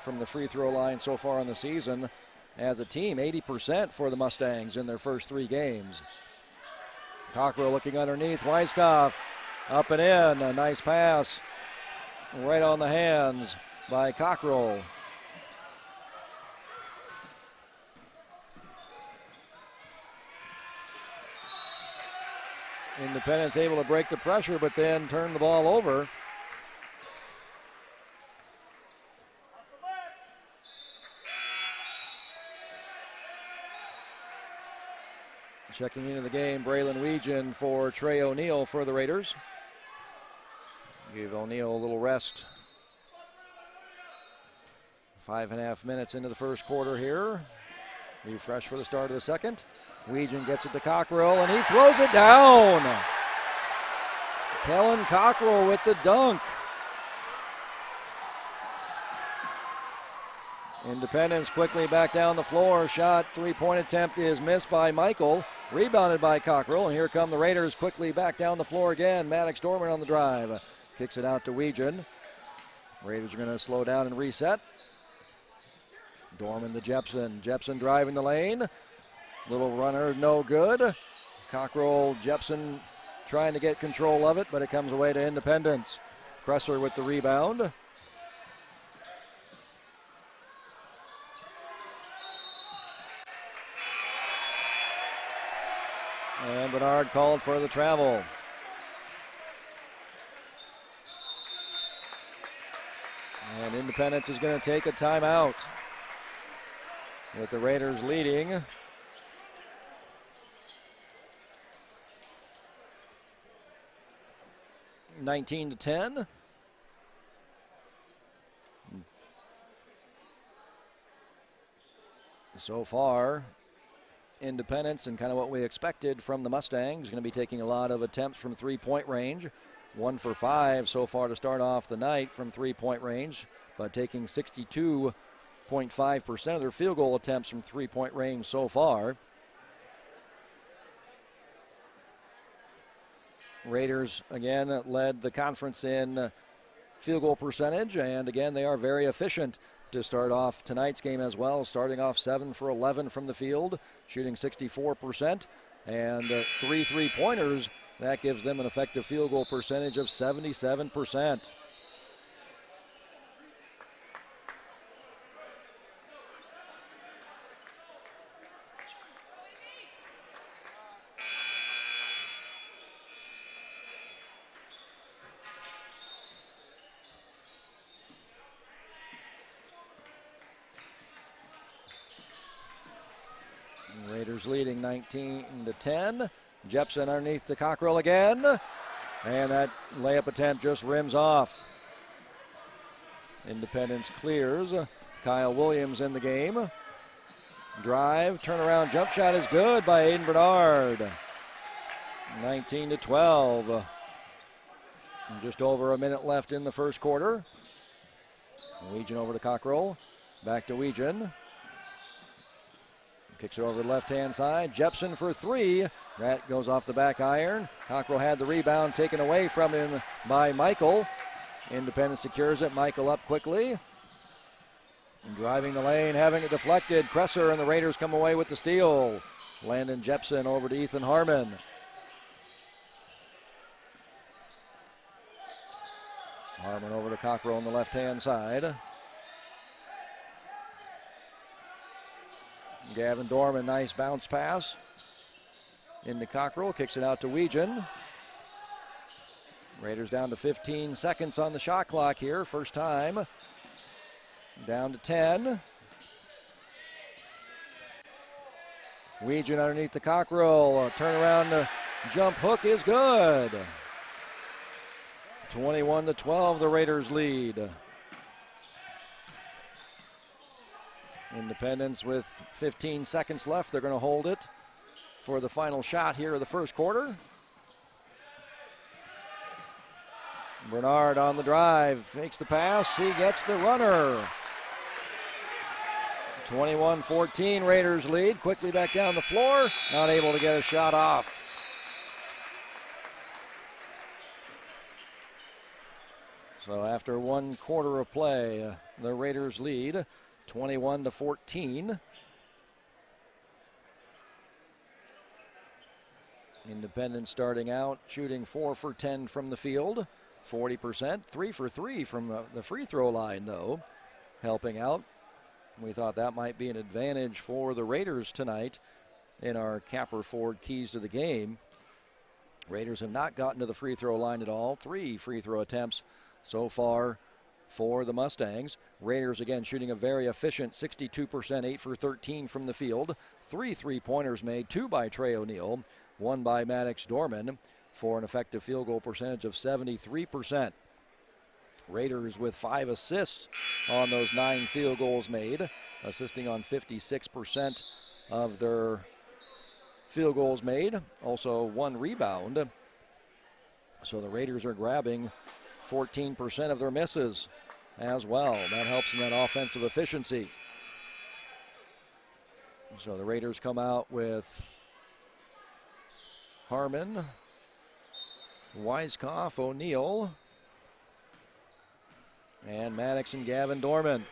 from the free throw line so far in the season. As a team, 80% for the Mustangs in their first 3 games. Cockrell looking underneath. Weiskopf up and in. A nice pass right on the hands by Cockrell. Independence able to break the pressure, but then turn the ball over. Checking into the game, Braylon Weegan for Trey O'Neal for the Raiders. Give O'Neal a little rest. 5.5 minutes into the first quarter here. Refresh for the start of the second. Weegan gets it to Cockrell, and he throws it down. Kellen Cockrell with the dunk. Independence quickly back down the floor. Shot, three-point attempt is missed by Michael. Rebounded by Cockrell, and here come the Raiders quickly back down the floor again. Maddox Dorman on the drive. Kicks it out to Weegan. Raiders are going to slow down and reset. Dorman to Jepson. Jepson driving the lane. Little runner, no good. Cockrell, Jepson trying to get control of it, but it comes away to Independence. Kresser with the rebound. And Bernard called for the travel. And Independence is going to take a timeout. With the Raiders leading. (19-10). So far, Independence and kind of what we expected from the Mustangs. Going to be taking a lot of attempts from three-point range. 1 for 5 so far to start off the night from three-point range, but taking 62.5% of their field goal attempts from three-point range so far. Raiders, again, led the conference in field goal percentage, and again, they are very efficient to start off tonight's game as well, starting off 7 for 11 from the field, shooting 64%, and 3 3-pointers. That gives them an effective field goal percentage of 77%. Raiders leading 19-10. Jepson underneath the Cockrell again. And that layup attempt just rims off. Independence clears. Kyle Williams in the game. Drive, turnaround jump shot is good by Aiden Bernard. 19-12. Just over a minute left in the first quarter. Weegan over to Cockrell. Back to Weegan. Kicks it over the left-hand side. Jepson for 3. That goes off the back iron. Cockrell had the rebound taken away from him by Michael. Independence secures it. Michael up quickly. And driving the lane, having it deflected. Kresser and the Raiders come away with the steal. Landon Jepson over to Ethan Harmon. Harmon over to Cockrell on the left-hand side. Gavin Dorman, nice bounce pass. Into Cockrell, kicks it out to Weegan. Raiders down to 15 seconds on the shot clock here. First time. Down to 10. Weegan underneath the Cockrell. Turnaround jump hook is good. 21-12, the Raiders lead. Independence with 15 seconds left. They're going to hold it for the final shot here of the first quarter. Bernard on the drive, makes the pass. He gets the runner. 21-14, Raiders lead. Quickly back down the floor. Not able to get a shot off. So after 1 quarter of play, the Raiders lead 21-14. Independence starting out, shooting 4 for 10 from the field, 40%, 3 for 3 from the free throw line, though, helping out. We thought that might be an advantage for the Raiders tonight in our Capper Ford keys to the game. Raiders have not gotten to the free throw line at all. 3 free throw attempts so far for the Mustangs. Raiders again shooting a very efficient 62%, 8 for 13 from the field. 3 3-pointers made, 2 by Trey O'Neill, 1 by Maddox Dorman for an effective field goal percentage of 73%. Raiders with 5 assists on those 9 field goals made, assisting on 56% of their field goals made. Also 1 rebound. So the Raiders are grabbing 14% of their misses as well. That helps in that offensive efficiency. So the Raiders come out with Harmon, Weiskopf, O'Neill, and Maddox and Gavin Dorman.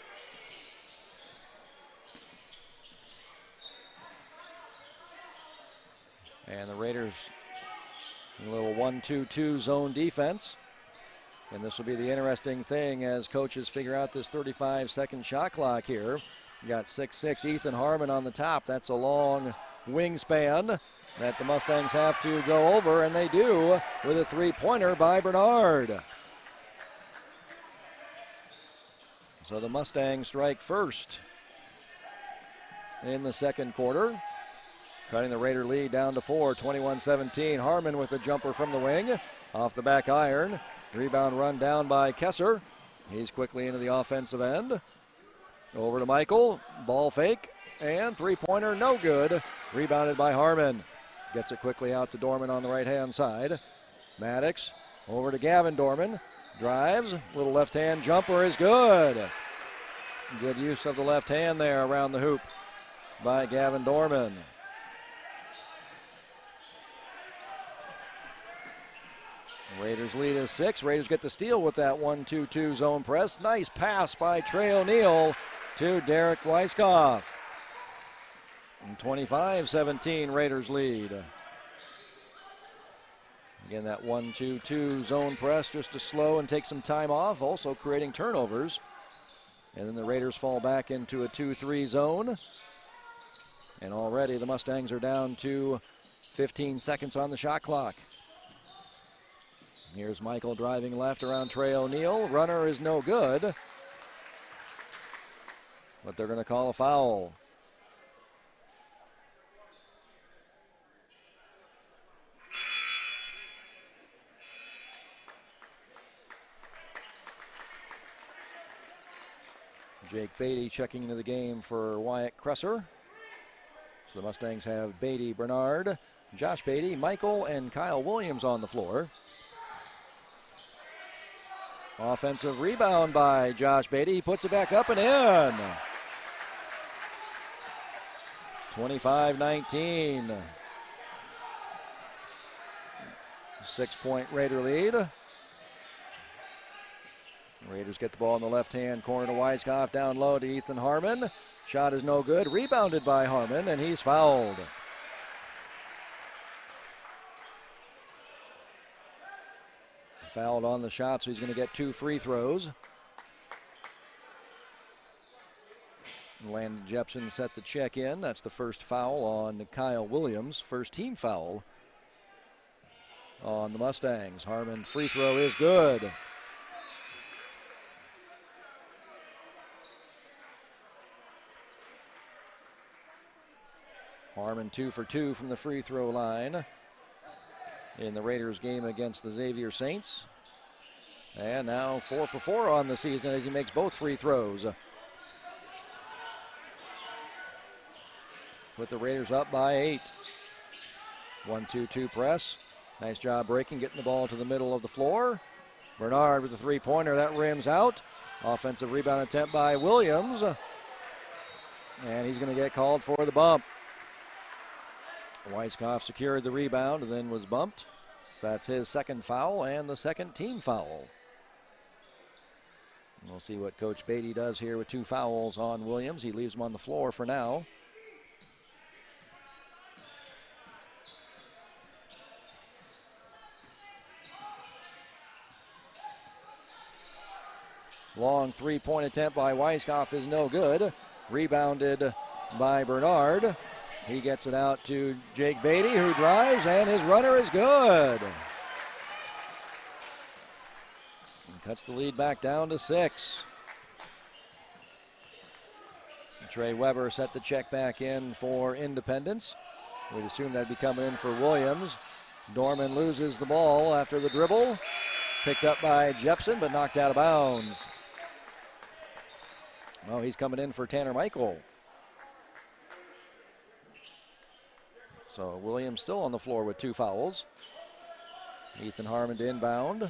And the Raiders, a little 1-2-2 zone defense. And this will be the interesting thing as coaches figure out this 35-second shot clock here. You got 6'6" Ethan Harmon on the top. That's a long wingspan that the Mustangs have to go over, and they do with a 3-pointer by Bernard. So the Mustangs strike first in the second quarter, cutting the Raider lead down to 4, 21-17. Harmon with a jumper from the wing, off the back iron. Rebound run down by Kresser. He's quickly into the offensive end. Over to Michael. Ball fake. and three-pointer no good. Rebounded by Harmon. Gets it quickly out to Dorman on the right-hand side. Maddox over to Gavin Dorman. Drives, little left-hand jumper is good. Good use of the left hand there around the hoop by Gavin Dorman. Raiders lead is 6. Raiders get the steal with that 1-2-2 zone press. Nice pass by Trey O'Neal to Derek Weiskopf. 25-17 Raiders lead. Again, that 1-2-2 zone press just to slow and take some time off, also creating turnovers. And then the Raiders fall back into a 2-3 zone. And already the Mustangs are down to 15 seconds on the shot clock. Here's Michael driving left around Trey O'Neal. Runner is no good. But they're going to call a foul. Jake Beatty checking into the game for Wyatt Kresser. So the Mustangs have Beatty, Bernard, Josh Beatty, Michael, and Kyle Williams on the floor. Offensive rebound by Josh Beatty. He puts it back up and in. 25-19. 6-point Raider lead. Raiders get the ball in the left-hand corner to Weiskopf, down low to Ethan Harmon. Shot is no good. Rebounded by Harmon, and he's fouled. Fouled on the shot, so he's going to get 2 free throws. Landon Jepson set the check in. That's the first foul on Kyle Williams. First team foul on the Mustangs. Harmon free throw is good. Harmon 2 for 2 from the free throw line in the Raiders game against the Xavier Saints. And now 4 for 4 on the season as he makes both free throws. Put the Raiders up by 8. 1-2-2 press. Nice job breaking, getting the ball to the middle of the floor. Bernard with the three-pointer, that rims out. Offensive rebound attempt by Williams. And he's going to get called for the bump. Weiskopf secured the rebound and then was bumped. So that's his second foul and the second team foul. We'll see what Coach Beatty does here with 2 fouls on Williams. He leaves him on the floor for now. Long three-point attempt by Weiskopf is no good. Rebounded by Bernard. He gets it out to Jake Beatty, who drives, and his runner is good. And cuts the lead back down to 6. Trey Weber set the check back in for Independence. We'd assume that'd be coming in for Williams. Dorman loses the ball after the dribble. Picked up by Jepson, but knocked out of bounds. Well, he's coming in for Tanner Michael. So Williams still on the floor with 2 fouls. Ethan Harmon to inbound.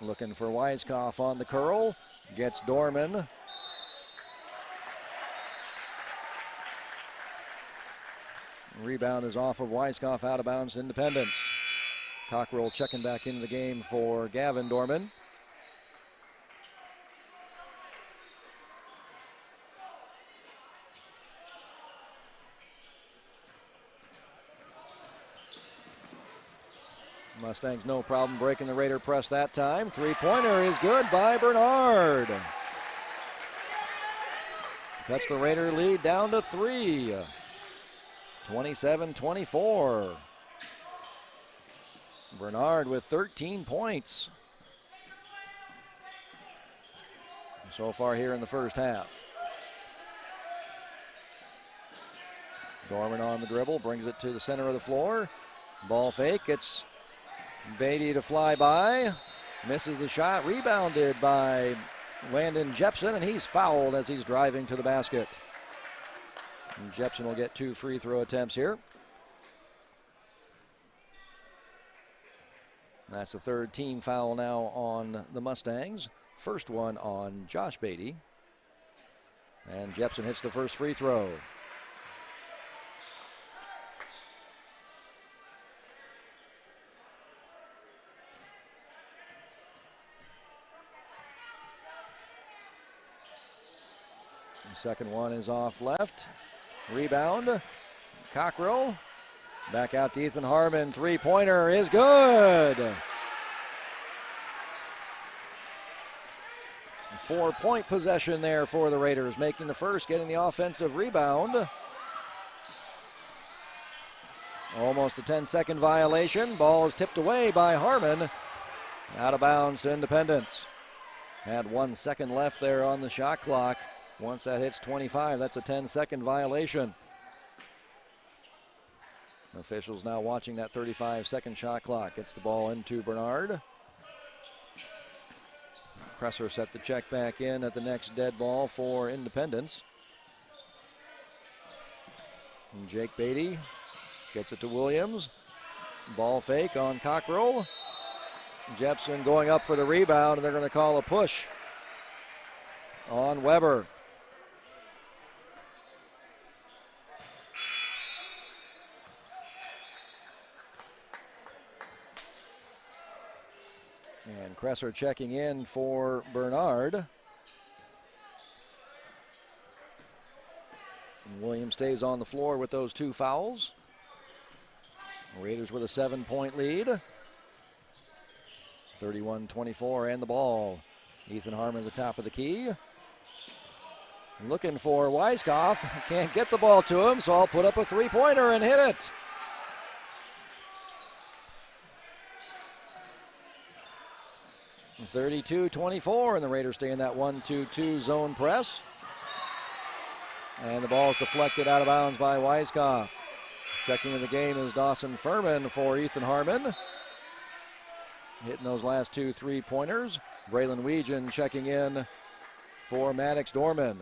Looking for Weiskopf on the curl. Gets Dorman. Rebound is off of Weiskopf, out of bounds, Independence. Cockrell checking back into the game for Gavin Dorman. Mustangs no problem breaking the Raider press that time. Three-pointer is good by Bernard. Cuts the Raider lead down to 3. 27-24. Bernard with 13 points so far here in the first half. Dorman on the dribble, brings it to the center of the floor. Ball fake, it's Beatty to fly by, misses the shot, rebounded by Landon Jepson, and he's fouled as he's driving to the basket. And Jepson will get 2 free throw attempts here. That's the 3rd team foul now on the Mustangs. First one on Josh Beatty. And Jepson hits the first free throw. The second one is off left. Rebound. Cockrell. Back out to Ethan Harmon. 3-pointer is good. 4-point possession there for the Raiders, making the first, getting the offensive rebound. Almost a 10-second violation. Ball is tipped away by Harmon. Out of bounds to Independence. Had 1 second left there on the shot clock. Once that hits 25, that's a 10-second violation. Officials now watching that 35-second shot clock. Gets the ball into Bernard. Presser set the check back in at the next dead ball for Independence. And Jake Beatty gets it to Williams. Ball fake on Cockrell. Jepson going up for the rebound, and they're going to call a push on Weber. And Cresser checking in for Bernard. And Williams stays on the floor with those 2 fouls. Raiders with a 7-point lead. 31-24 and the ball. Ethan Harmon at the top of the key. Looking for Weiskopf. Can't get the ball to him, so I'll put up a 3-pointer and hit it. (32-24), and the Raiders stay in that 1-2-2 zone press. And the ball is deflected out of bounds by Weiskopf. Checking in the game is Dawson Furman for Ethan Harmon. Hitting those last 2 3-pointers. Braylon Weegan checking in for Maddox Dorman.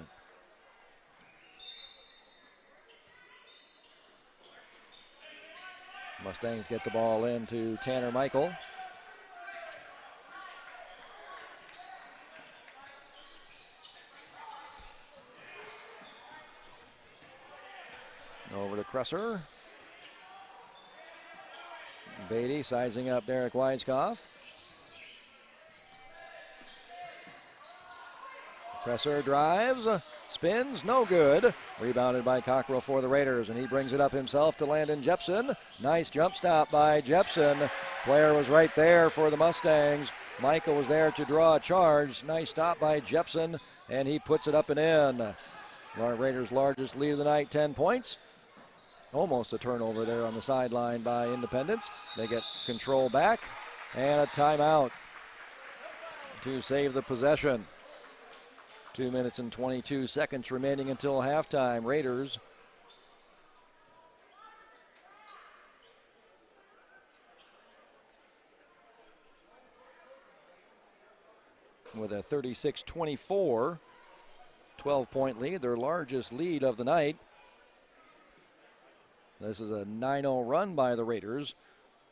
Mustangs get the ball into Tanner Michael. Over to Cresser. Beatty sizing up Derek Weiskopf. Cresser drives, spins, no good. Rebounded by Cockrell for the Raiders, and he brings it up himself to Landon Jepson. Nice jump stop by Jepson. Player was right there for the Mustangs. Michael was there to draw a charge. Nice stop by Jepson, and he puts it up and in. Raiders' largest lead of the night, 10 points. Almost a turnover there on the sideline by Independence. They get control back, and a timeout to save the possession. 2 minutes and 22 seconds remaining until halftime. Raiders with a 36-24 12-point lead, their largest lead of the night. This is a 9-0 run by the Raiders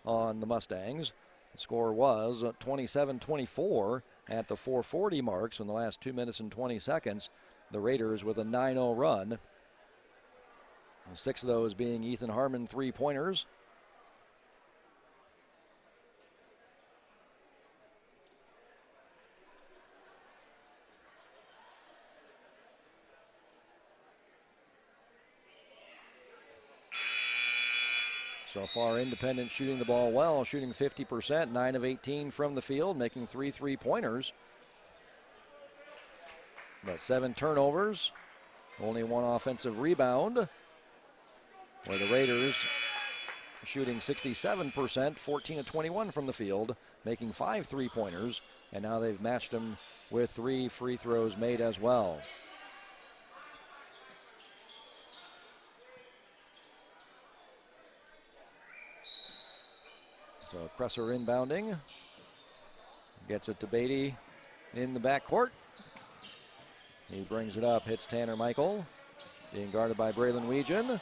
on the Mustangs. The score was 27-24 at the 4:40 marks in the last 2 minutes and 20 seconds. The Raiders with a 9-0 run. 6 of those being Ethan Harmon 3-pointers. So far, Independent shooting the ball well, shooting 50%, 9 of 18 from the field, making 3 3-pointers. But 7 turnovers, only 1 offensive rebound. Where the Raiders shooting 67%, 14 of 21 from the field, making 5 3-pointers, and now they've matched them with 3 free throws made as well. So Cresser inbounding. Gets it to Beatty in the backcourt. He brings it up, hits Tanner Michael. Being guarded by Braylon Weegan.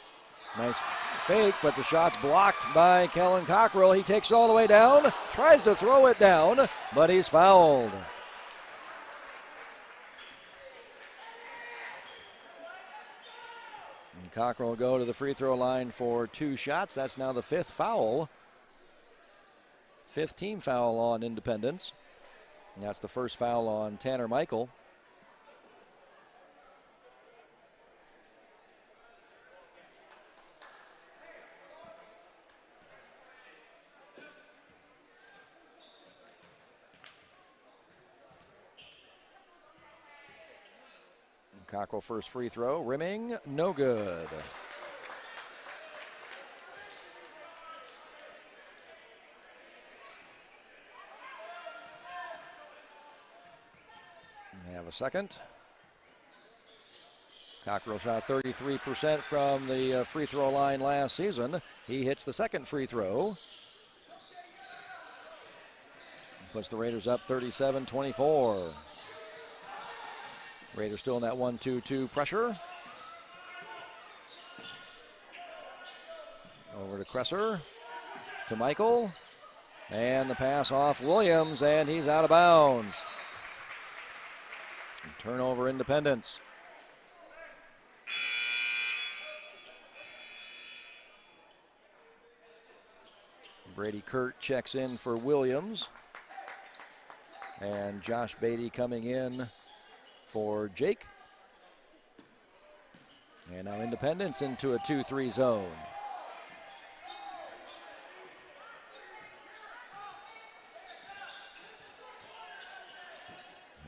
Nice fake, but the shot's blocked by Kellen Cockrell. He takes it all the way down, tries to throw it down, but he's fouled. And Cockrell will go to the free throw line for 2 shots. That's now the 5th foul. 5th team foul on Independence. And that's the first foul on Tanner Michael. Cockrell first free throw, rimming, no good. We have a second. Cockrell shot 33% from the free throw line last season. He hits the second free throw. Puts the Raiders up 37-24. Raiders still in that 1-2-2 pressure. Over to Kresser, to Michael, and the pass off Williams, and he's out of bounds. Turnover Independence. Brady Kurt checks in for Williams, and Josh Beatty coming in for Jake. And now Independence into a 2-3 zone.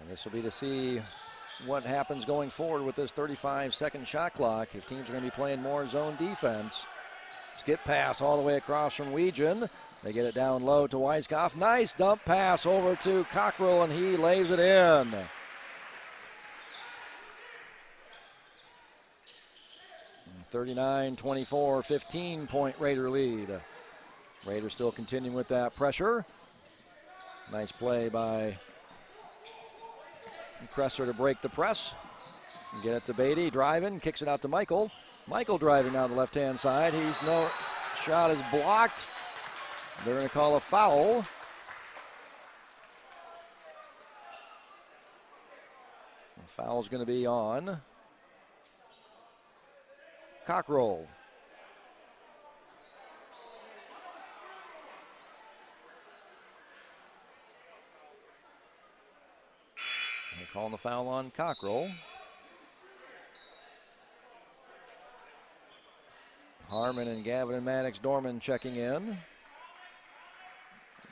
And this will be to see what happens going forward with this 35-second shot clock. If teams are going to be playing more zone defense. Skip pass all the way across from Weegan. They get it down low to Weiskopf. Nice dump pass over to Cockrell, and he lays it in. 39-24, 15-point Raider lead. Raiders still continuing with that pressure. Nice play by Kresser to break the press. Get it to Beatty, driving, kicks it out to Michael. Michael driving down the left-hand side. Shot is blocked. They're going to call a foul. The foul's going to be on Cockrell. They're calling the foul on Cockrell. Harmon and Gavin and Maddox Dorman checking in.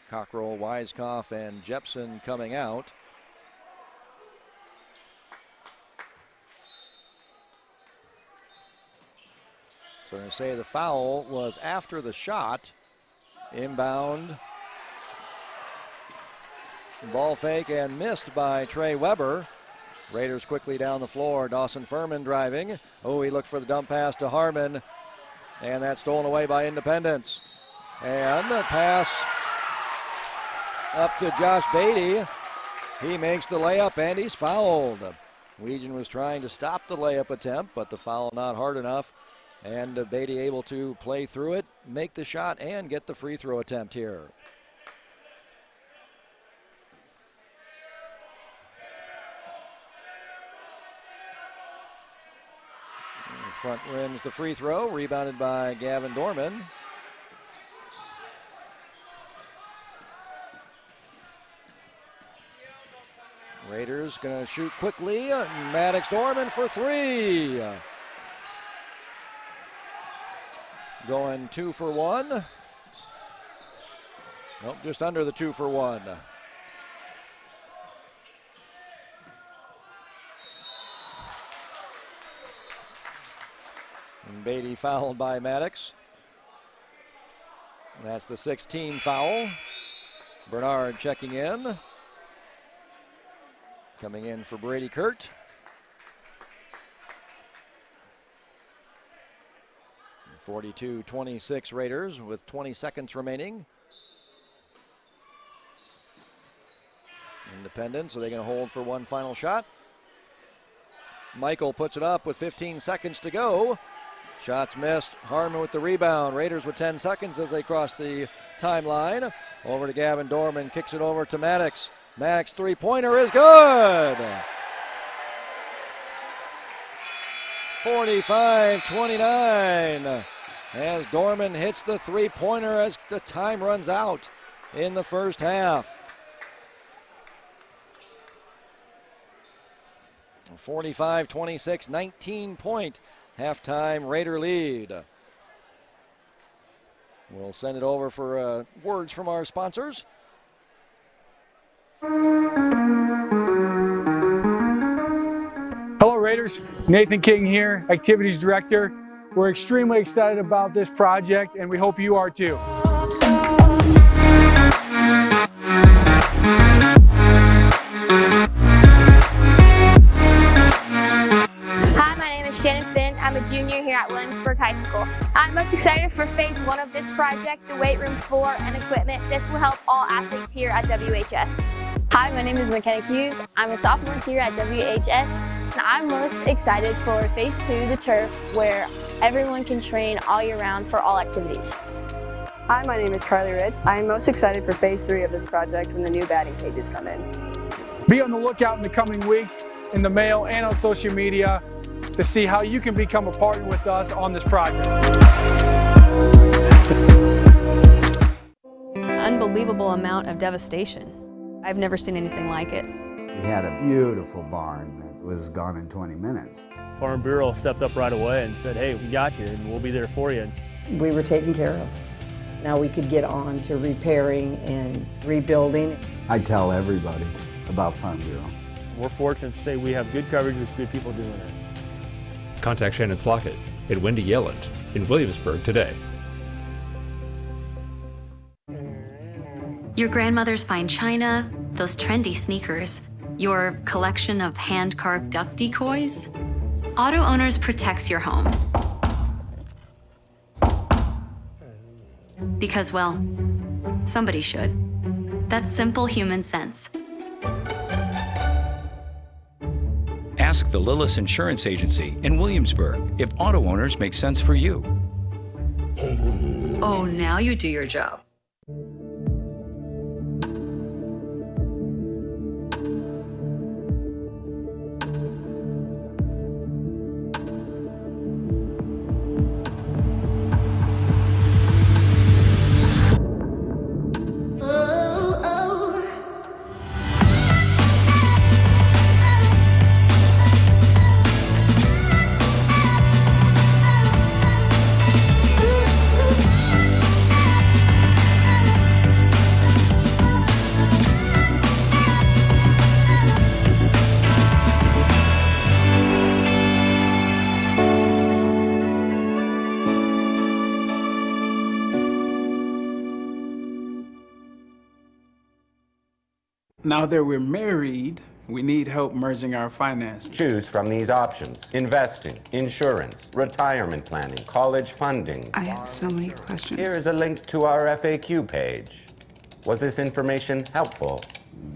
Cockrell, Weiskopf, and Jepson coming out. So I'm going to say the foul was after the shot. Inbound. Ball fake and missed by Trey Weber. Raiders quickly down the floor. Dawson Furman driving. Oh, he looked for the dump pass to Harmon. And that's stolen away by Independence. And the pass up to Josh Beatty. He makes the layup and he's fouled. Weegan was trying to stop the layup attempt, but the foul not hard enough. And Beatty able to play through it, make the shot, and get the free throw attempt here. Front rims the free throw, rebounded by Gavin Dorman. Raiders gonna shoot quickly. Maddox Dorman for 3. Going 2 for 1. Nope, just under the 2 for 1. And Beatty fouled by Maddox. And that's the 6th-team foul. Bernard checking in. Coming in for Brady Kurt. And 42-26 Raiders with 20 seconds remaining. Independence, are they going to hold for one final shot? Michael puts it up with 15 seconds to go. Shots missed. Harmon with the rebound. Raiders with 10 seconds as they cross the timeline. Over to Gavin Dorman. Kicks it over to Maddox. Maddox three-pointer is good. 45-29 as Dorman hits the three-pointer as the time runs out in the first half. 45-26, 19-point halftime Raider lead. We'll send it over for words from our sponsors. Hello Raiders, Nathan King here, Activities Director. We're extremely excited about this project and we hope you are too. Hi, my name is Shannon Finn. I'm a junior here at Williamsburg High School. I'm most excited for phase 1 of this project, the weight room floor and equipment. This will help all athletes here at WHS. Hi, my name is McKenna Hughes. I'm a sophomore here at WHS, and I'm most excited for phase 2, the turf, where everyone can train all year round for all activities. Hi, my name is Carly Rich. I'm most excited for phase 3 of this project when the new batting cages come in. Be on the lookout in the coming weeks in the mail and on social media to see how you can become a partner with us on this project. Unbelievable amount of devastation. I've never seen anything like it. We had a beautiful barn that was gone in 20 minutes. Farm Bureau stepped up right away and said, hey, we got you and we'll be there for you. We were taken care of. Now we could get on to repairing and rebuilding. I tell everybody about Farm Bureau. We're fortunate to say we have good coverage with good people doing it. Contact Shannon Slockett and Wendy Yelland in Williamsburg today. Your grandmother's fine china, those trendy sneakers, your collection of hand-carved duck decoys. Auto Owners protects your home. Because, well, somebody should. That's simple human sense. Ask the Lillis Insurance Agency in Williamsburg if auto owners make sense for you. Oh, now you do your job. Now that we're married, we need help merging our finances. Choose from these options: investing, insurance, retirement planning, college funding. I have so many questions. Here is a link to our FAQ page. Was this information helpful?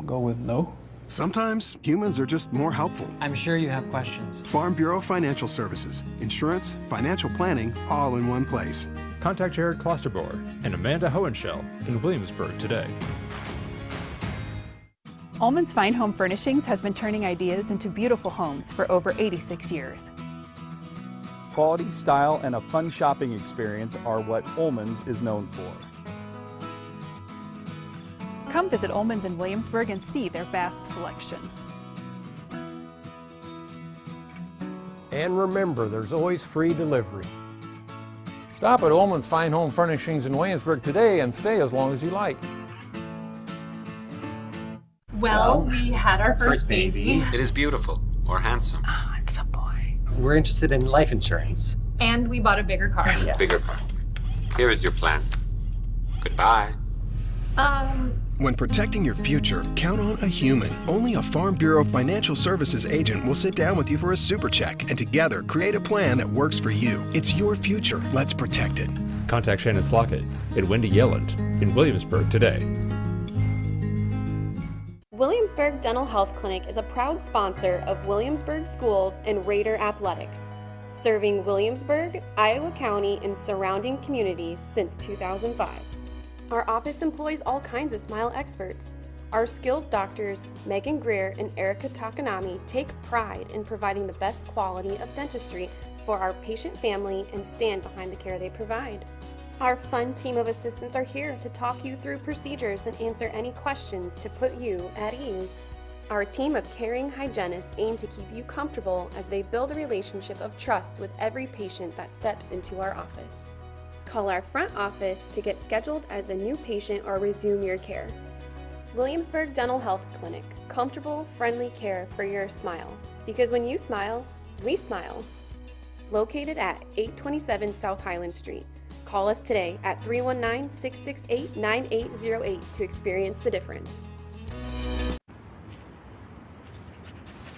Go with no. Sometimes humans are just more helpful. I'm sure you have questions. Farm Bureau Financial Services. Insurance, financial planning, all in one place. Contact Jared Klosterboer and Amanda Hohenschel in Williamsburg today. Ullman's Fine Home Furnishings has been turning ideas into beautiful homes for over 86 years. Quality, style, and a fun shopping experience are what Ullman's is known for. Come visit Ullman's in Williamsburg and see their vast selection. And remember, there's always free delivery. Stop at Ullman's Fine Home Furnishings in Williamsburg today and stay as long as you like. Well, we had our first baby. It is beautiful or handsome. Oh, it's a boy. We're interested in life insurance. And we bought a bigger car. Yeah. Bigger car. Here is your plan. Goodbye. When protecting your future, count on a human. Only a Farm Bureau Financial Services agent will sit down with you for a super check and together create a plan that works for you. It's your future. Let's protect it. Contact Shannon Slockett and Wendy Yelland in Williamsburg today. Williamsburg Dental Health Clinic is a proud sponsor of Williamsburg Schools and Raider Athletics, serving Williamsburg, Iowa County, and surrounding communities since 2005. Our office employs all kinds of smile experts. Our skilled doctors, Megan Greer and Erica Takanami, take pride in providing the best quality of dentistry for our patient family and stand behind the care they provide. Our fun team of assistants are here to talk you through procedures and answer any questions to put you at ease. Our team of caring hygienists aim to keep you comfortable as they build a relationship of trust with every patient that steps into our office. Call our front office to get scheduled as a new patient or resume your care. Williamsburg Dental Health Clinic, comfortable, friendly care for your smile. Because when you smile, we smile. Located at 827 South Highland Street. Call us today at 319-668-9808 to experience the difference.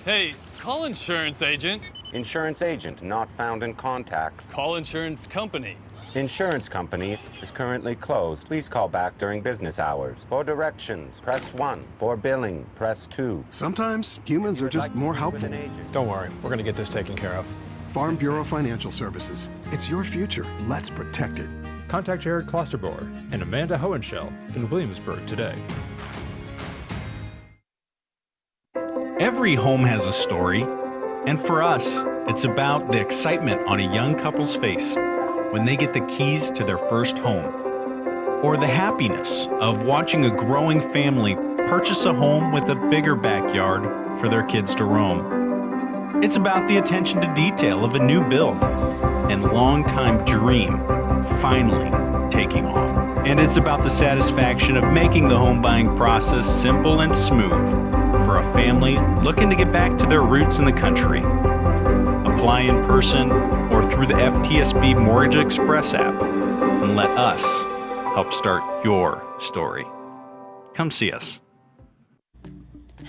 Hey, call insurance agent. Insurance agent not found in contact. Call insurance company. Insurance company is currently closed. Please call back during business hours. For directions, press 1. For billing, press 2. Sometimes humans are just more helpful. Don't worry, we're going to get this taken care of. Farm Bureau Financial Services. It's your future. Let's protect it. Contact Jared Klosterboer and Amanda Hohenschel in Williamsburg today. Every home has a story, and for us, it's about the excitement on a young couple's face when they get the keys to their first home, or the happiness of watching a growing family purchase a home with a bigger backyard for their kids to roam. It's about the attention to detail of a new build and long-time dream finally taking off. And it's about the satisfaction of making the home buying process simple and smooth for a family looking to get back to their roots in the country. Apply in person or through the FTSB Mortgage Express app and let us help start your story. Come see us.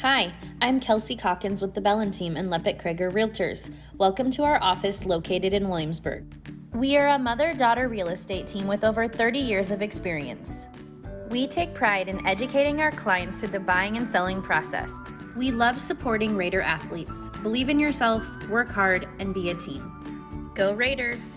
Hi, I'm Kelsey Calkins with the Bellin team and Leppert Krager Realtors. Welcome to our office located in Williamsburg. We are a mother-daughter real estate team with over 30 years of experience. We take pride in educating our clients through the buying and selling process. We love supporting Raider athletes. Believe in yourself, work hard, and be a team. Go Raiders!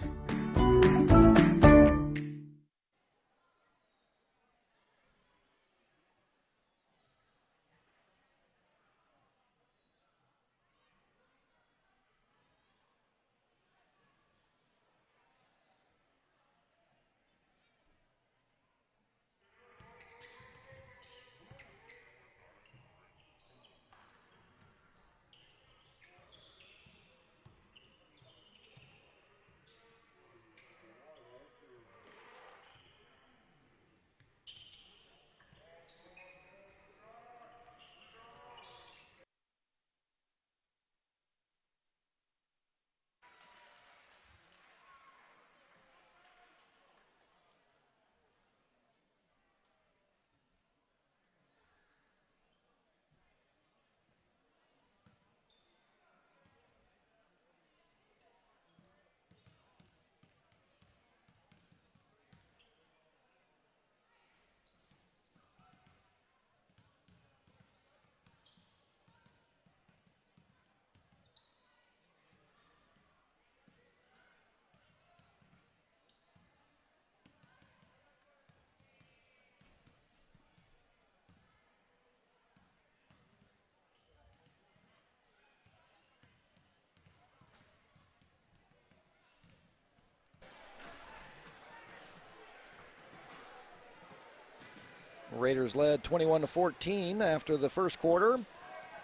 Raiders led 21-14 after the first quarter.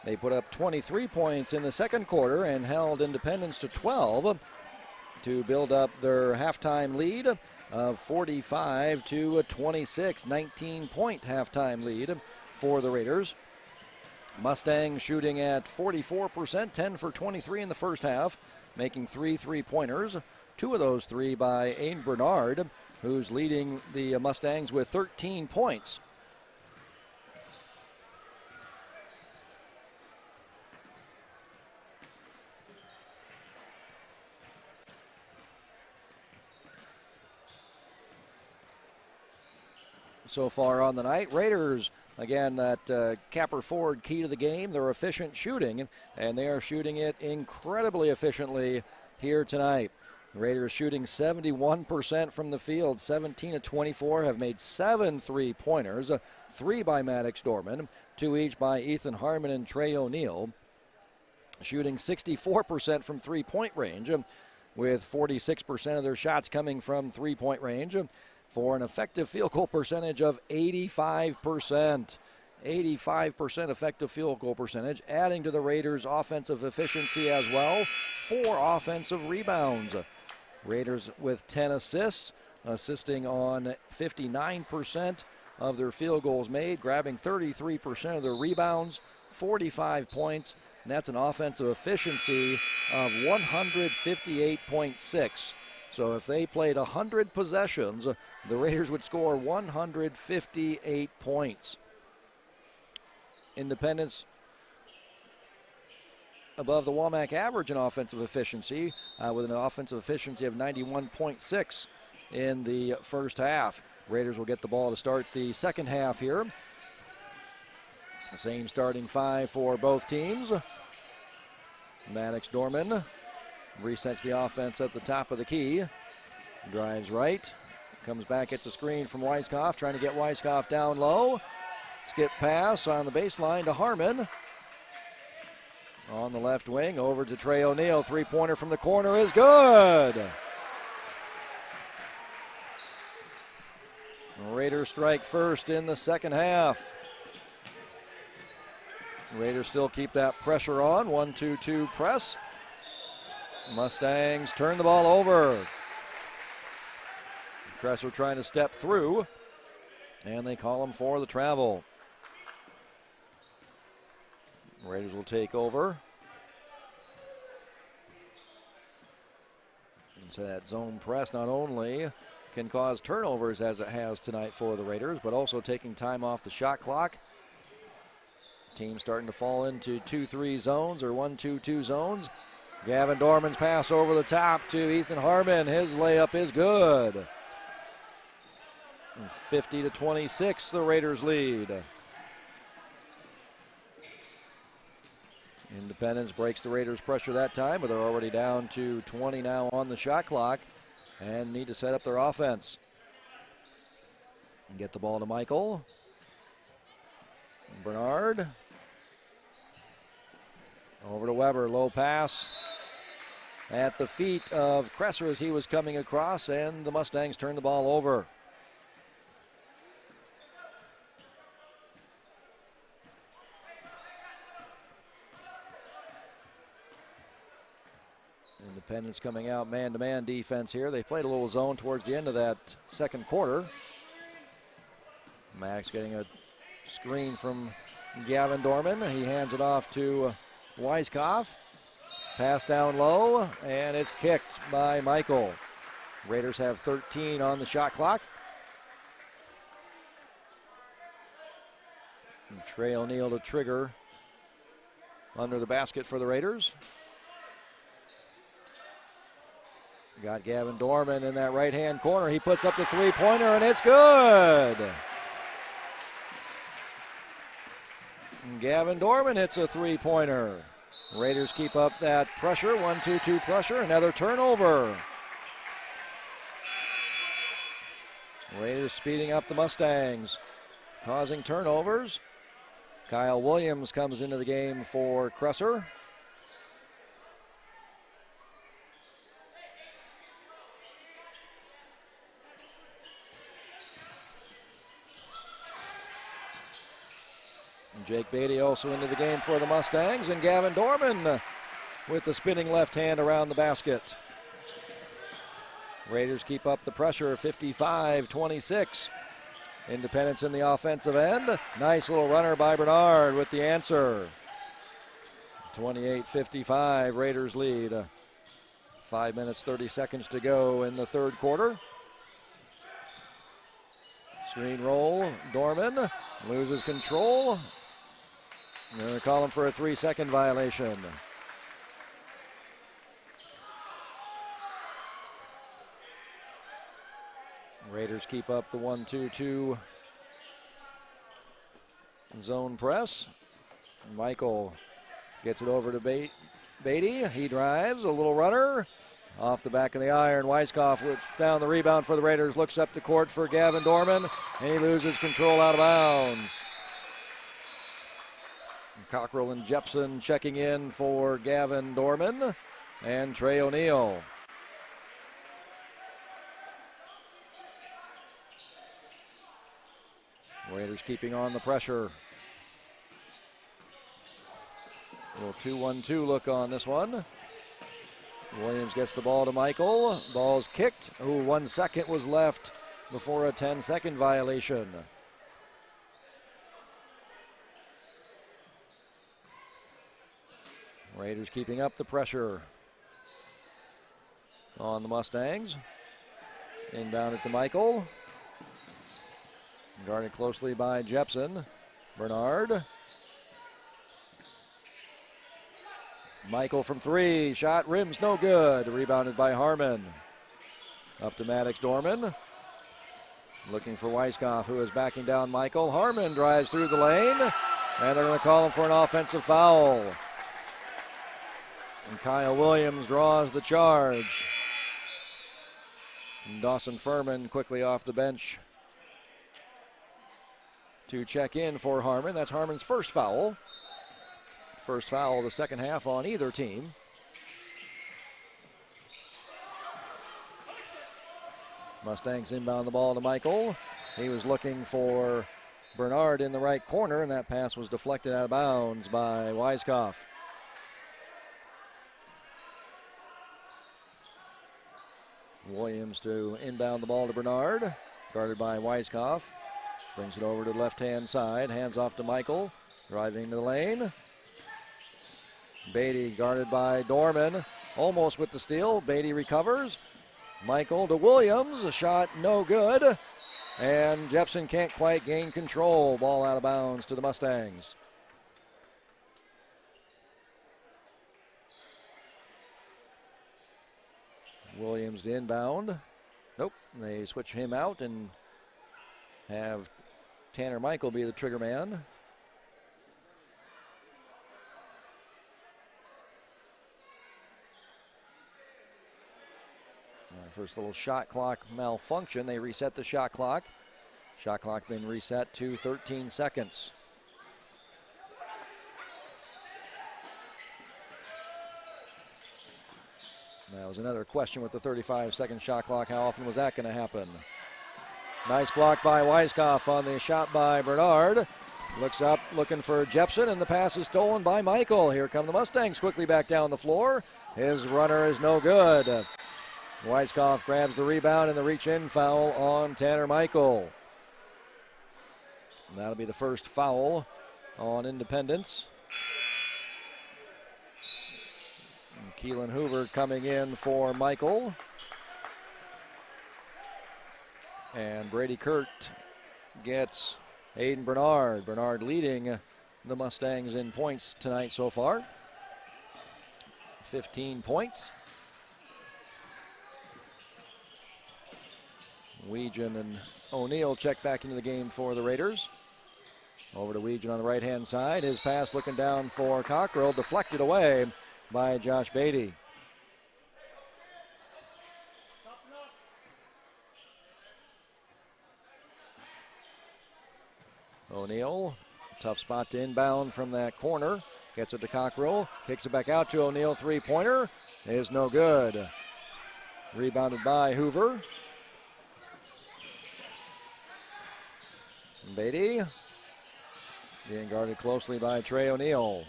They put up 23 points in the second quarter and held Independence to 12 to build up their halftime lead of 45-26, 19-point halftime lead for the Raiders. Mustangs shooting at 44%, 10 for 23 in the first half, making 3 3-pointers. 2 of those 3 by Aiden Bernard, who's leading the Mustangs with 13 points. So far on the night, Raiders Again, that Capper Ford key to the game, their efficient shooting, and they are shooting it incredibly efficiently here tonight. The Raiders shooting 71% from the field, 17 of 24, have made 7 3-pointers, 3 by Maddox Dorman, 2 each by Ethan Harmon and Trey O'Neill. Shooting 64% from three-point range, with 46% of their shots coming from three-point range, for an effective field goal percentage of 85%. 85% effective field goal percentage, adding to the Raiders' offensive efficiency as well. 4 offensive rebounds. Raiders with 10 assists, assisting on 59% of their field goals made, grabbing 33% of their rebounds, 45 points, and that's an offensive efficiency of 158.6. So if they played 100 possessions, the Raiders would score 158 points. Independence above the WAMAC average in offensive efficiency, with an offensive efficiency of 91.6 in the first half. Raiders will get the ball to start the second half here. The same starting 5 for both teams. Maddox Dorman resets the offense at the top of the key. Drives right. Comes back at the screen from Weiskopf, trying to get Weiskopf down low. Skip pass on the baseline to Harmon. On the left wing, over to Trey O'Neill. Three-pointer from the corner is good. Raiders strike first in the second half. Raiders still keep that pressure on. 1-2-2 press. Mustangs turn the ball over. Kresser trying to step through, and they call him for the travel. Raiders will take over. And so that zone press not only can cause turnovers as it has tonight for the Raiders, but also taking time off the shot clock. Team starting to fall into 2-3 zones or 1-2-2 zones. Gavin Dorman's pass over the top to Ethan Harmon. His layup is good. And 50-26, the Raiders lead. Independence breaks the Raiders' pressure that time, but they're already down to 20 now on the shot clock and need to set up their offense. And get the ball to Michael. Bernard. Over to Weber, low pass at the feet of Kresser as he was coming across, and the Mustangs turn the ball over. Independence coming out man-to-man defense here. They played a little zone towards the end of that second quarter. Max getting a screen from Gavin Dorman. He hands it off to Weiskopf. Pass down low, and it's kicked by Michael. Raiders have 13 on the shot clock. And Trey O'Neill to trigger under the basket for the Raiders. Got Gavin Dorman in that right-hand corner. He puts up the three-pointer, and it's good. And Gavin Dorman hits a three-pointer. Raiders keep up that pressure, 1-2-2 pressure, another turnover. Raiders speeding up the Mustangs, causing turnovers. Kyle Williams comes into the game for Kresser. Jake Beatty also into the game for the Mustangs, and Gavin Dorman with the spinning left hand around the basket. Raiders keep up the pressure, 55-26. Independence in the offensive end. Nice little runner by Bernard with the answer. 28-55, Raiders lead. 5 minutes, 30 seconds to go in the third quarter. Screen roll, Dorman loses control. They're going to call him for a 3-second violation. Raiders keep up the 1-2-2 Zone press. Michael gets it over to Beatty. He drives, a little runner. Off the back of the iron, Weiskopf whips down the rebound for the Raiders, looks up the court for Gavin Dorman, and he loses control out of bounds. Cockrell and Jepson checking in for Gavin Dorman and Trey O'Neill. Raiders keeping on the pressure. A little 2-1-2 look on this one. Williams gets the ball to Michael. Ball's kicked. 1 second was left before a 10-second violation. Raiders keeping up the pressure on the Mustangs. Inbound it to Michael. Guarded closely by Jepson. Bernard. Michael from three. Shot rims no good. Rebounded by Harmon. Up to Maddox Dorman. Looking for Weiskopf, who is backing down Michael. Harmon drives through the lane. And they're going to call him for an offensive foul. And Kyle Williams draws the charge. And Dawson Furman quickly off the bench to check in for Harmon. That's Harmon's first foul. First foul of the second half on either team. Mustangs inbound the ball to Michael. He was looking for Bernard in the right corner, and that pass was deflected out of bounds by Weiskopf. Williams to inbound the ball to Bernard, guarded by Weiskopf. Brings it over to the left-hand side, hands off to Michael, driving to the lane. Beatty guarded by Dorman, almost with the steal. Beatty recovers. Michael to Williams, a shot no good. And Jepson can't quite gain control. Ball out of bounds to the Mustangs. Williams to inbound. Nope, they switch him out and have Tanner Michael be the trigger man. First little shot clock malfunction. They reset the shot clock. Shot clock been reset to 13 seconds. That was another question with the 35-second shot clock. How often was that going to happen? Nice block by Weiskopf on the shot by Bernard. Looks up, looking for Jepson, and the pass is stolen by Michael. Here come the Mustangs quickly back down the floor. His runner is no good. Weiskopf grabs the rebound and the reach-in foul on Tanner Michael. And that'll be the first foul on Independence. And Keelan Hoover coming in for Michael. And Brady Kurt gets Aiden Bernard. Bernard leading the Mustangs in points tonight so far. 15 points. Weegan and O'Neill check back into the game for the Raiders. Over to Weegan on the right-hand side. His pass looking down for Cockrell, deflected away by Josh Beatty. O'Neill, tough spot to inbound from that corner. Gets it to Cockrell, kicks it back out to O'Neill. Three-pointer is no good. Rebounded by Hoover. Beatty being guarded closely by Trey O'Neill.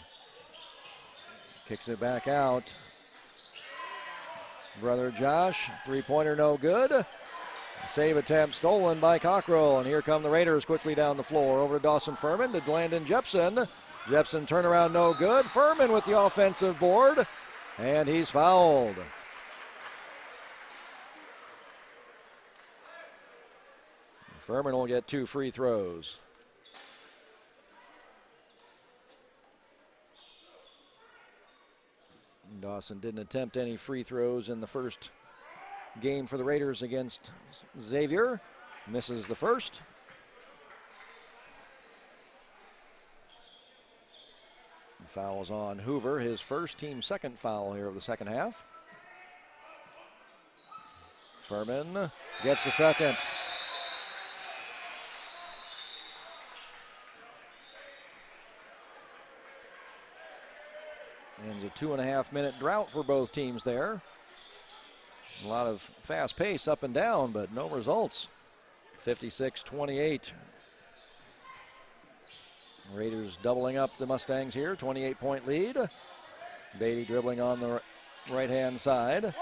Kicks it back out. Brother Josh, three-pointer no good. Save attempt stolen by Cockrell, and here come the Raiders quickly down the floor. Over to Dawson Furman to Landon Jepson. Jepson turnaround no good. Furman with the offensive board, and he's fouled. Furman will get 2 free throws. Dawson didn't attempt any free throws in the first game for the Raiders against Xavier. Misses the first. Fouls on Hoover, his first, team second foul here of the second half. Furman gets the second. Ends a 2.5-minute drought for both teams there. A lot of fast pace up and down, but no results. 56-28. Raiders doubling up the Mustangs here, 28-point lead. Beatty dribbling on the right-hand side.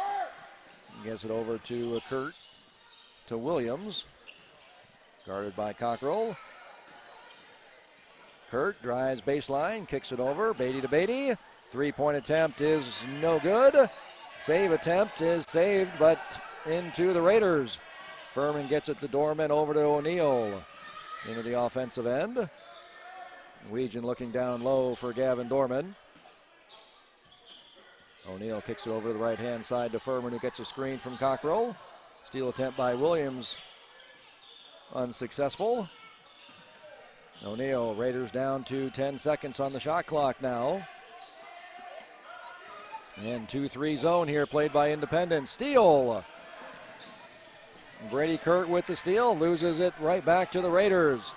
Gets it over to Kurt, to Williams. Guarded by Cockrell. Kurt drives baseline, kicks it over. Beatty to Beatty. Three-point attempt is no good. Save attempt is saved, but into the Raiders. Furman gets it to Dorman, over to O'Neal. Into the offensive end. Weegan looking down low for Gavin Dorman. O'Neal kicks it over to the right-hand side to Furman, who gets a screen from Cockrell. Steal attempt by Williams. Unsuccessful. O'Neal, Raiders down to 10 seconds on the shot clock now. And 2-3 zone here played by Independence. Steal. Brady Kurt with the steal, loses it right back to the Raiders.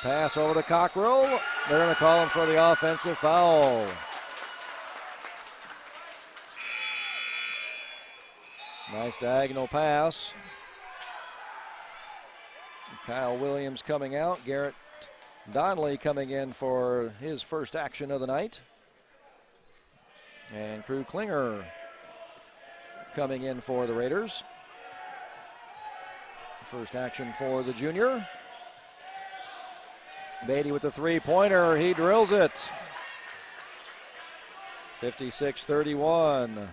Pass over to Cockrell. They're going to call him for the offensive foul. Nice diagonal pass. Kyle Williams coming out. Garrett Donnelly coming in for his first action of the night. And Crew Klinger coming in for the Raiders. First action for the junior. Beatty with the three-pointer. He drills it. 56-31.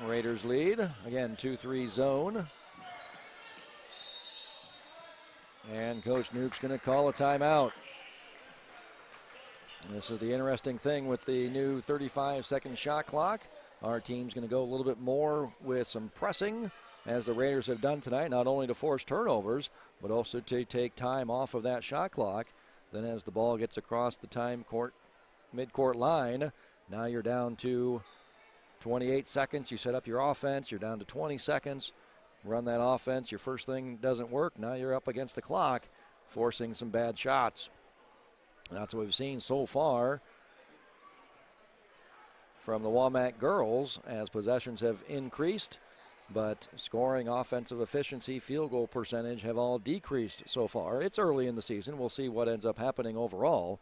Raiders lead. Again, 2-3 zone. And Coach Nuke's going to call a timeout. This is the interesting thing with the new 35-second shot clock. Our team's going to go a little bit more with some pressing, as the Raiders have done tonight, not only to force turnovers, but also to take time off of that shot clock. Then as the ball gets across the midcourt line, now you're down to 28 seconds. You set up your offense, you're down to 20 seconds. Run that offense, your first thing doesn't work. Now you're up against the clock, forcing some bad shots. That's what we've seen so far from the Wamack girls as possessions have increased, but scoring, offensive efficiency, field goal percentage have all decreased so far. It's early in the season. We'll see what ends up happening overall.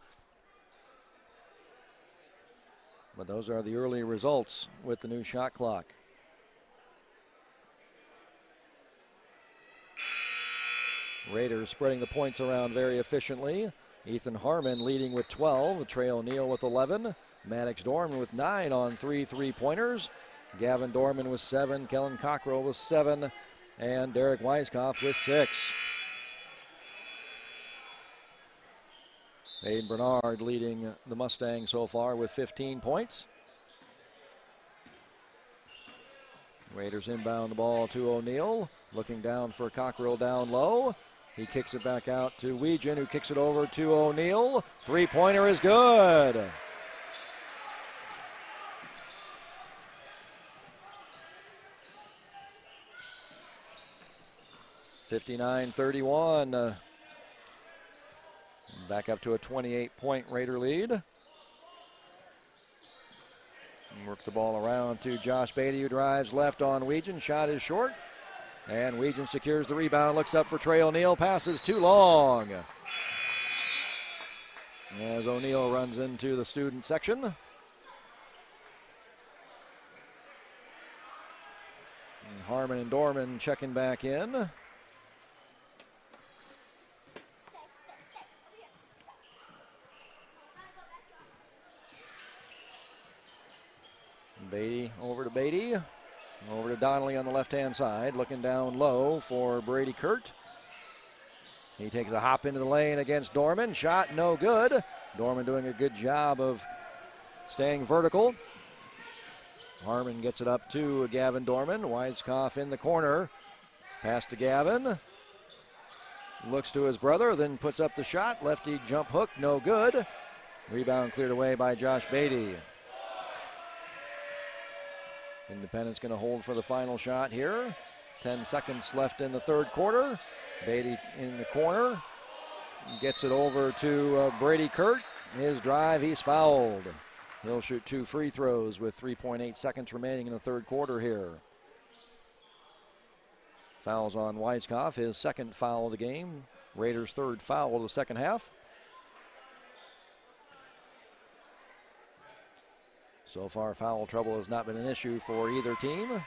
But those are the early results with the new shot clock. Raiders spreading the points around very efficiently. Ethan Harmon leading with 12. Trey O'Neal with 11. Maddox Dorman with 9 on 3 three-pointers. Gavin Dorman with 7. Kellen Cockrell with 7. And Derek Weiskopf with 6. Aiden Bernard leading the Mustangs so far with 15 points. Raiders inbound the ball to O'Neal. Looking down for Cockrell down low. He kicks it back out to Weegan, who kicks it over to O'Neal. Three-pointer is good. (59-31). Back up to a 28-point Raider lead. Work the ball around to Josh Beatty, who drives left on Weegan. Shot is short. And Weegan secures the rebound, looks up for Trey O'Neal, passes too long. As O'Neal runs into the student section. And Harmon and Dorman checking back in. Beatty over to Beatty. Over to Donnelly on the left-hand side, looking down low for Brady Kurt. He takes a hop into the lane against Dorman. Shot no good. Dorman doing a good job of staying vertical. Harmon gets it up to Gavin Dorman. Weiskopf in the corner. Pass to Gavin. Looks to his brother, then puts up the shot. Lefty jump hook, no good. Rebound cleared away by Josh Beatty. Independence going to hold for the final shot here. 10 seconds left in the third quarter. Beatty in the corner. Gets it over to Brady Kurt. His drive, he's fouled. He'll shoot 2 free throws with 3.8 seconds remaining in the third quarter here. Fouls on Weiskopf, his second foul of the game. Raiders' third foul of the second half. So far, foul trouble has not been an issue for either team.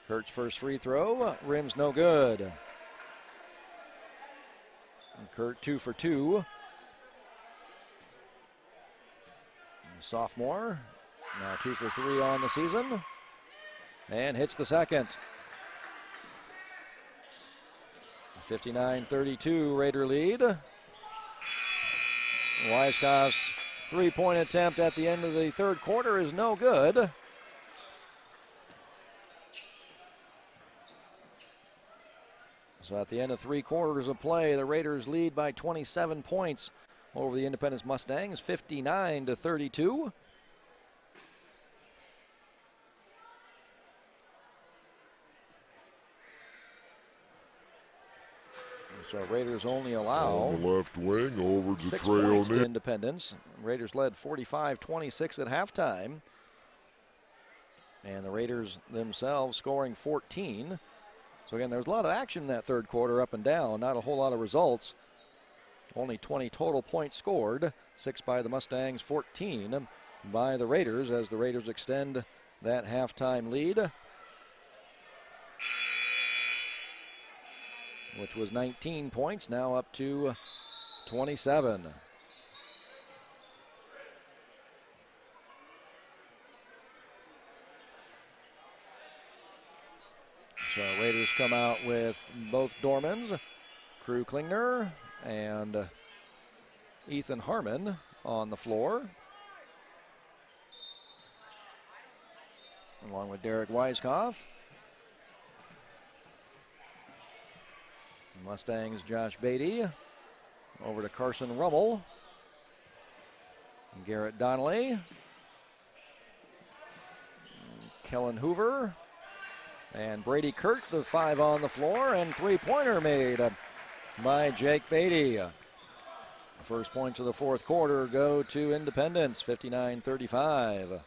Kurt's first free throw, rim's no good. And Kurt 2 for 2. Sophomore, now 2 for 3 on the season, and hits the second. 59-32 Raider lead. Weiskopf's three-point attempt at the end of the third quarter is no good. So at the end of 3 quarters of play, the Raiders lead by 27 points over the Independence Mustangs, 59-32. So Raiders only allow on the left wing over to 6 Trey points to O'Neill. Independence. Raiders led 45-26 at halftime. And the Raiders themselves scoring 14. So again, there's a lot of action in that third quarter, up and down. Not a whole lot of results. Only 20 total points scored. 6 by the Mustangs, 14 by the Raiders as the Raiders extend that halftime lead, which was 19 points, now up to 27. So Raiders come out with both Dormans, Crew Klingner and Ethan Harmon on the floor, along with Derek Weiskopf. Mustangs Josh Beatty over to Carson Rummel, Garrett Donnelly, Kellen Hoover, and Brady Kurt, the 5 on the floor, and three-pointer made by Jake Beatty. The first points of the fourth quarter go to Independence, 59-35.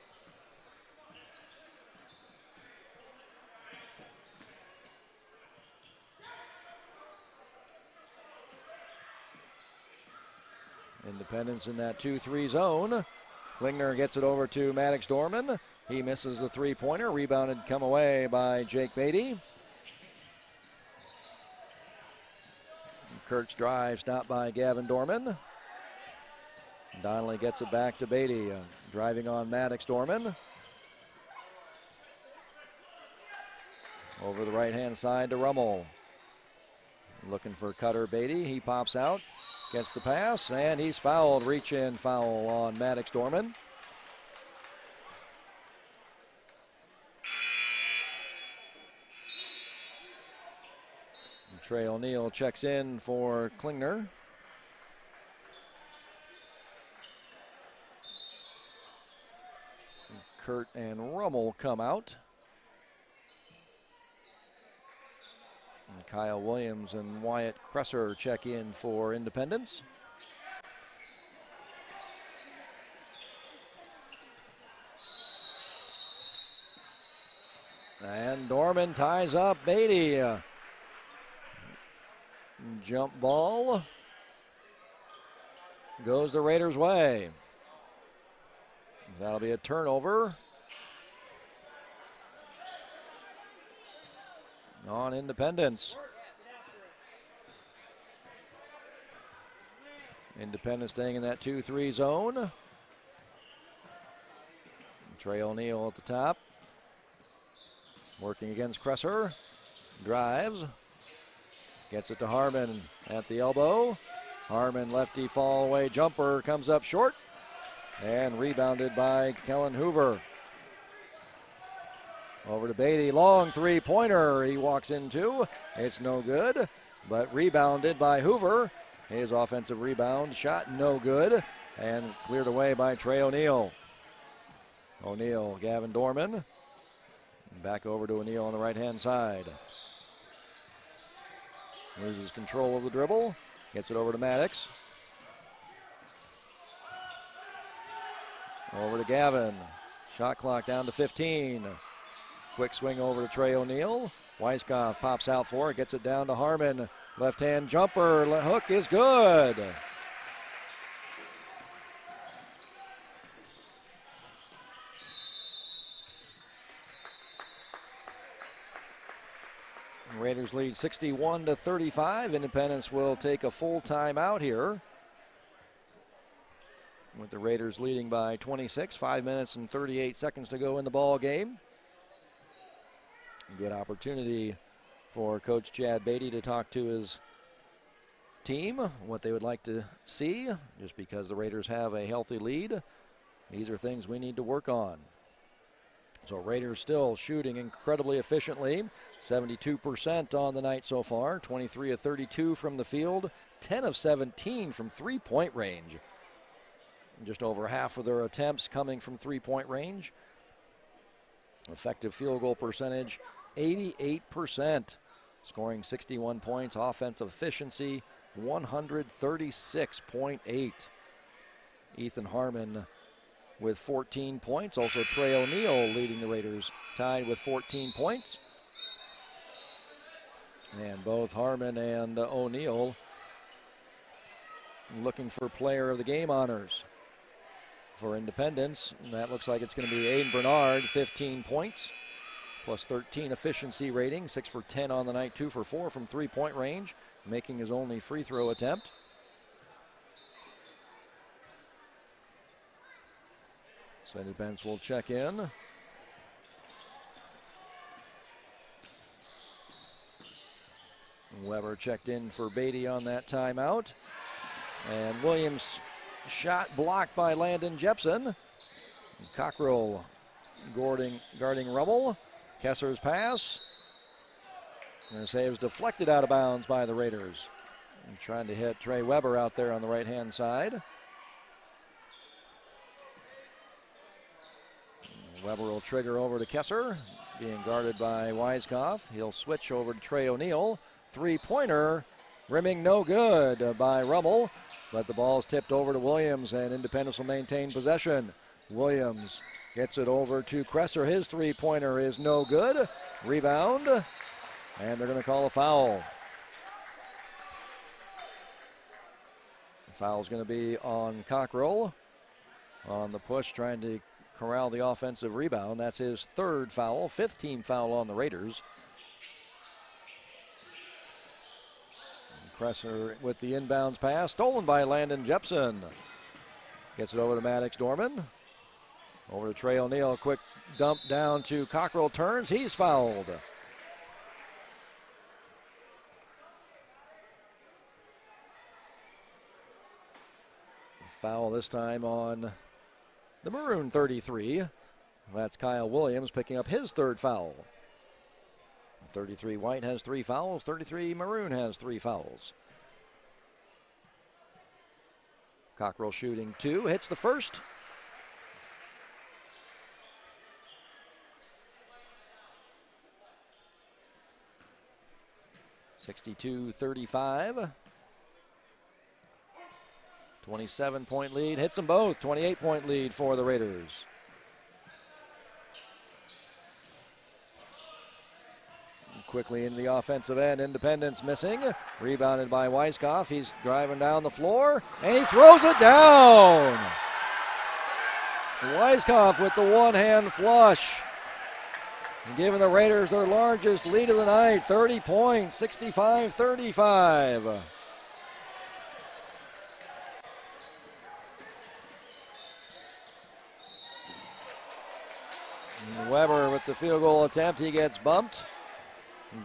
Independence in that 2-3 zone. Klingner gets it over to Maddox Dorman. He misses the three-pointer. Rebounded, come away by Jake Beatty. Kurt's drive stopped by Gavin Dorman. Donnelly gets it back to Beatty. Driving on Maddox Dorman. Over the right-hand side to Rummel. Looking for Cutter Beatty. He pops out. Gets the pass, and he's fouled. Reach-in foul on Maddox Dorman. And Trey O'Neill checks in for Klingner. And Kurt and Rummel come out. And Kyle Williams and Wyatt Kresser check in for Independence. And Dorman ties up Beatty. Jump ball goes the Raiders' way. That'll be a turnover on Independence. Independence staying in that 2-3 zone. Trey O'Neill at the top. Working against Kresser. Drives. Gets it to Harmon at the elbow. Harmon lefty fall away jumper comes up short. And rebounded by Kellen Hoover. Over to Beatty, long three-pointer he walks into. It's no good. but rebounded by Hoover. His offensive rebound shot no good, and cleared away by Trey O'Neill. O'Neill, Gavin Dorman. Back over to O'Neill on the right-hand side. Loses control of the dribble. Gets it over to Maddox. Over to Gavin. Shot clock down to 15. Quick swing over to Trey O'Neill. Weiskopf pops out for it. Gets it down to Harmon. Left-hand jumper. Hook is good. Raiders lead 61-35. Independence will take a full timeout here, with the Raiders leading by 26. 5 minutes and 38 seconds to go in the ball game. Good opportunity for Coach Chad Beatty to talk to his team, what they would like to see, just because the Raiders have a healthy lead. These are things we need to work on. So Raiders still shooting incredibly efficiently, 72% on the night so far, 23 of 32 from the field, 10 of 17 from three-point range. Just over half of their attempts coming from three-point range. Effective field goal percentage, 88%, scoring 61 points, offensive efficiency, 136.8. Ethan Harmon with 14 points. Also Trey O'Neill leading the Raiders, tied with 14 points. And both Harmon and O'Neill looking for player of the game honors. For Independence, that looks like it's going to be Aiden Bernard, 15 points, plus 13 efficiency rating, 6 for 10 on the night, 2 for 4 from three-point range, making his only free throw attempt. So Independence will check in. Weber checked in for Beatty on that timeout. And Williams shot blocked by Landon Jepson. Cockrell guarding Rummel. Kessler's pass. And saves deflected out of bounds by the Raiders. And trying to hit Trey Weber out there on the right-hand side. Weber will trigger over to Kessler, being guarded by Weiskopf. He'll switch over to Trey O'Neill. Three-pointer, rimming no good by Rummel, but the ball's tipped over to Williams, and Independence will maintain possession. Williams gets it over to Kresser. His three-pointer is no good. Rebound, and they're going to call a foul. The foul's going to be on Cockrell on the push, trying to corral the offensive rebound. That's his third foul, fifth team foul on the Raiders. Kresser with the inbounds pass, stolen by Landon Jepson. Gets it over to Maddox Dorman. Over to Trey O'Neill, quick dump down to Cockrell, turns, he's fouled. Foul this time on the Maroon 33. That's Kyle Williams picking up his third foul. 33 White has 3 fouls. 33 Maroon has 3 fouls. Cockrell shooting 2. Hits the first. (62-35). 27-point lead. Hits them both. 28-point lead for the Raiders. Quickly in the offensive end, Independence missing. Rebounded by Weiskopf. He's driving down the floor, and he throws it down. Weiskopf with the one-hand flush, giving the Raiders their largest lead of the night, 30 points, 65-35. Weber with the field goal attempt, he gets bumped.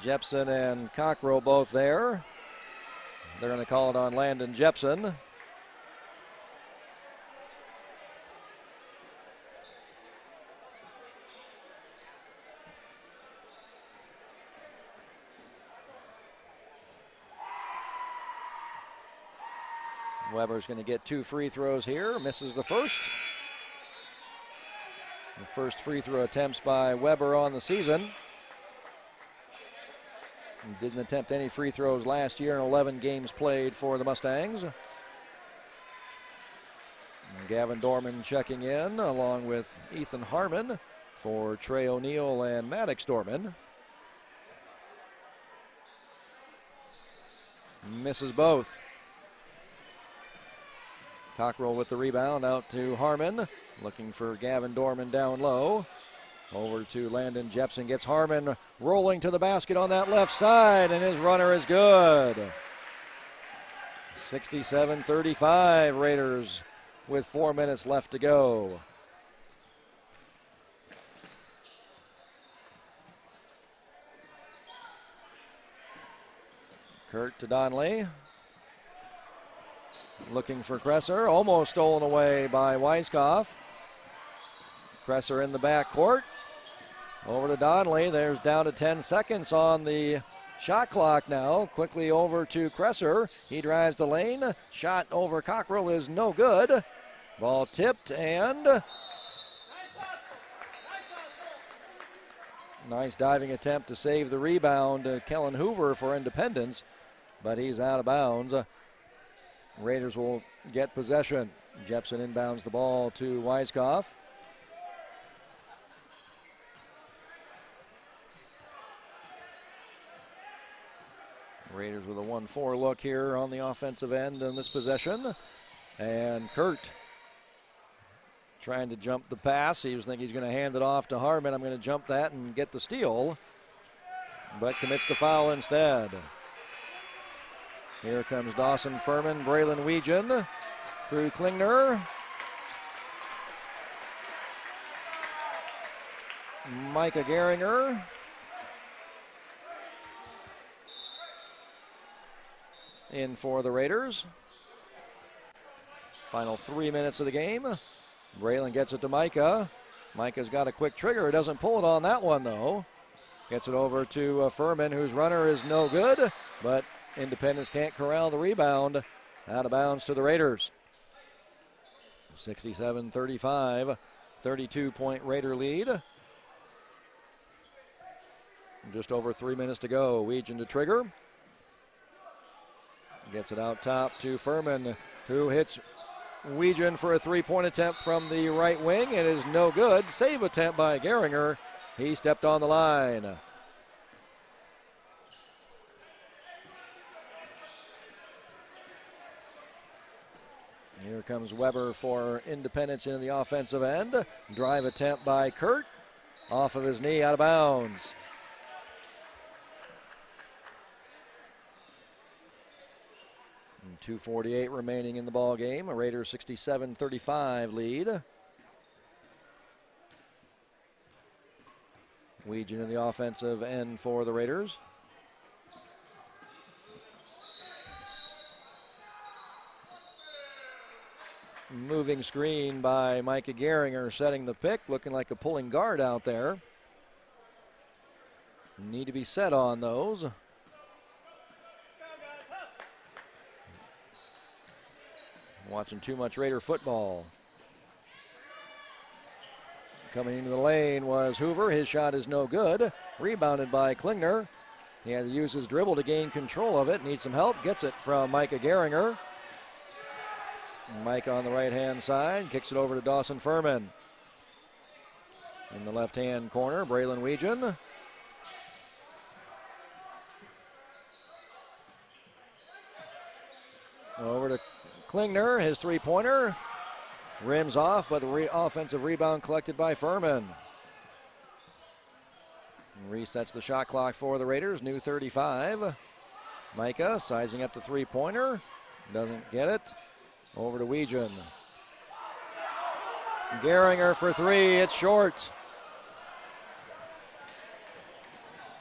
Jepson and Cockrell both there. They're going to call it on Landon Jepson. Weber's going to get 2 free throws here. Misses the first. The first free throw attempts by Weber on the season. He didn't attempt any free throws last year in 11 games played for the Mustangs. And Gavin Dorman checking in along with Ethan Harmon for Trey O'Neill and Maddox Dorman. Misses both. Cockrell with the rebound out to Harmon. Looking for Gavin Dorman down low. Over to Landon Jepson. Gets Harmon rolling to the basket on that left side, and his runner is good. 67-35 Raiders with 4 minutes left to go. Kurt to Donnelly. Looking for Kresser, almost stolen away by Weiskopf. Kresser in the backcourt. Over to Donnelly, there's down to 10 seconds on the shot clock now. Quickly over to Kresser, he drives the lane. Shot over Cockrell is no good. Ball tipped and nice diving attempt to save the rebound. Kellen Hoover for Independence, but he's out of bounds. Raiders will get possession. Jepson inbounds the ball to Weiskopf. Raiders with a 1-4 look here on the offensive end in this possession. And Kurt trying to jump the pass. He was thinking he's going to hand it off to Harmon. I'm going to jump that and get the steal, but commits the foul instead. Here comes Dawson Furman, Braylon Weegan, Drew Klingner, Micah Geringer, in for the Raiders. Final 3 minutes of the game. Braylon gets it to Micah. Micah's got a quick trigger. Doesn't pull it on that one, though. Gets it over to Furman, whose runner is no good, but Independence can't corral the rebound. Out of bounds to the Raiders. 67-35, 32-point Raider lead. Just over 3 minutes to go. Weegan to trigger. Gets it out top to Furman, who hits Weegan for a three-point attempt from the right wing. It is no good. Save attempt by Geringer. He stepped on the line. Here comes Weber for Independence in the offensive end. Drive attempt by Kurt. Off of his knee, out of bounds. And 2:48 remaining in the ball game. A Raiders 67-35 lead. Weegan in the offensive end for the Raiders. Moving screen by Micah Geringer, setting the pick, looking like a pulling guard out there. Need to be set on those. Watching too much Raider football. Coming into the lane was Hoover. His shot is no good. Rebounded by Klingner. He had to use his dribble to gain control of it. Needs some help. Gets it from Micah Geringer. Mike on the right-hand side, kicks it over to Dawson Furman. In the left-hand corner, Braylon Weegan. Over to Klingner, his three-pointer. Rims off, but the offensive rebound collected by Furman. Resets the shot clock for the Raiders, new 35. Micah sizing up the three-pointer. Doesn't get it. Over to Weegan. Geringer for three, it's short.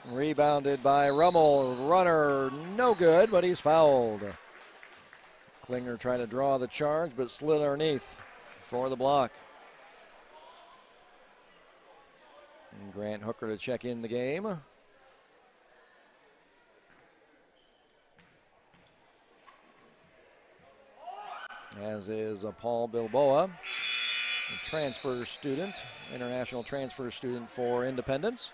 Rebounded by Rummel. Runner no good, but he's fouled. Klingner trying to draw the charge, but slid underneath for the block. And Grant Hooker to check in the game. as is Paul Bilboa, a transfer student, international transfer student for Independence.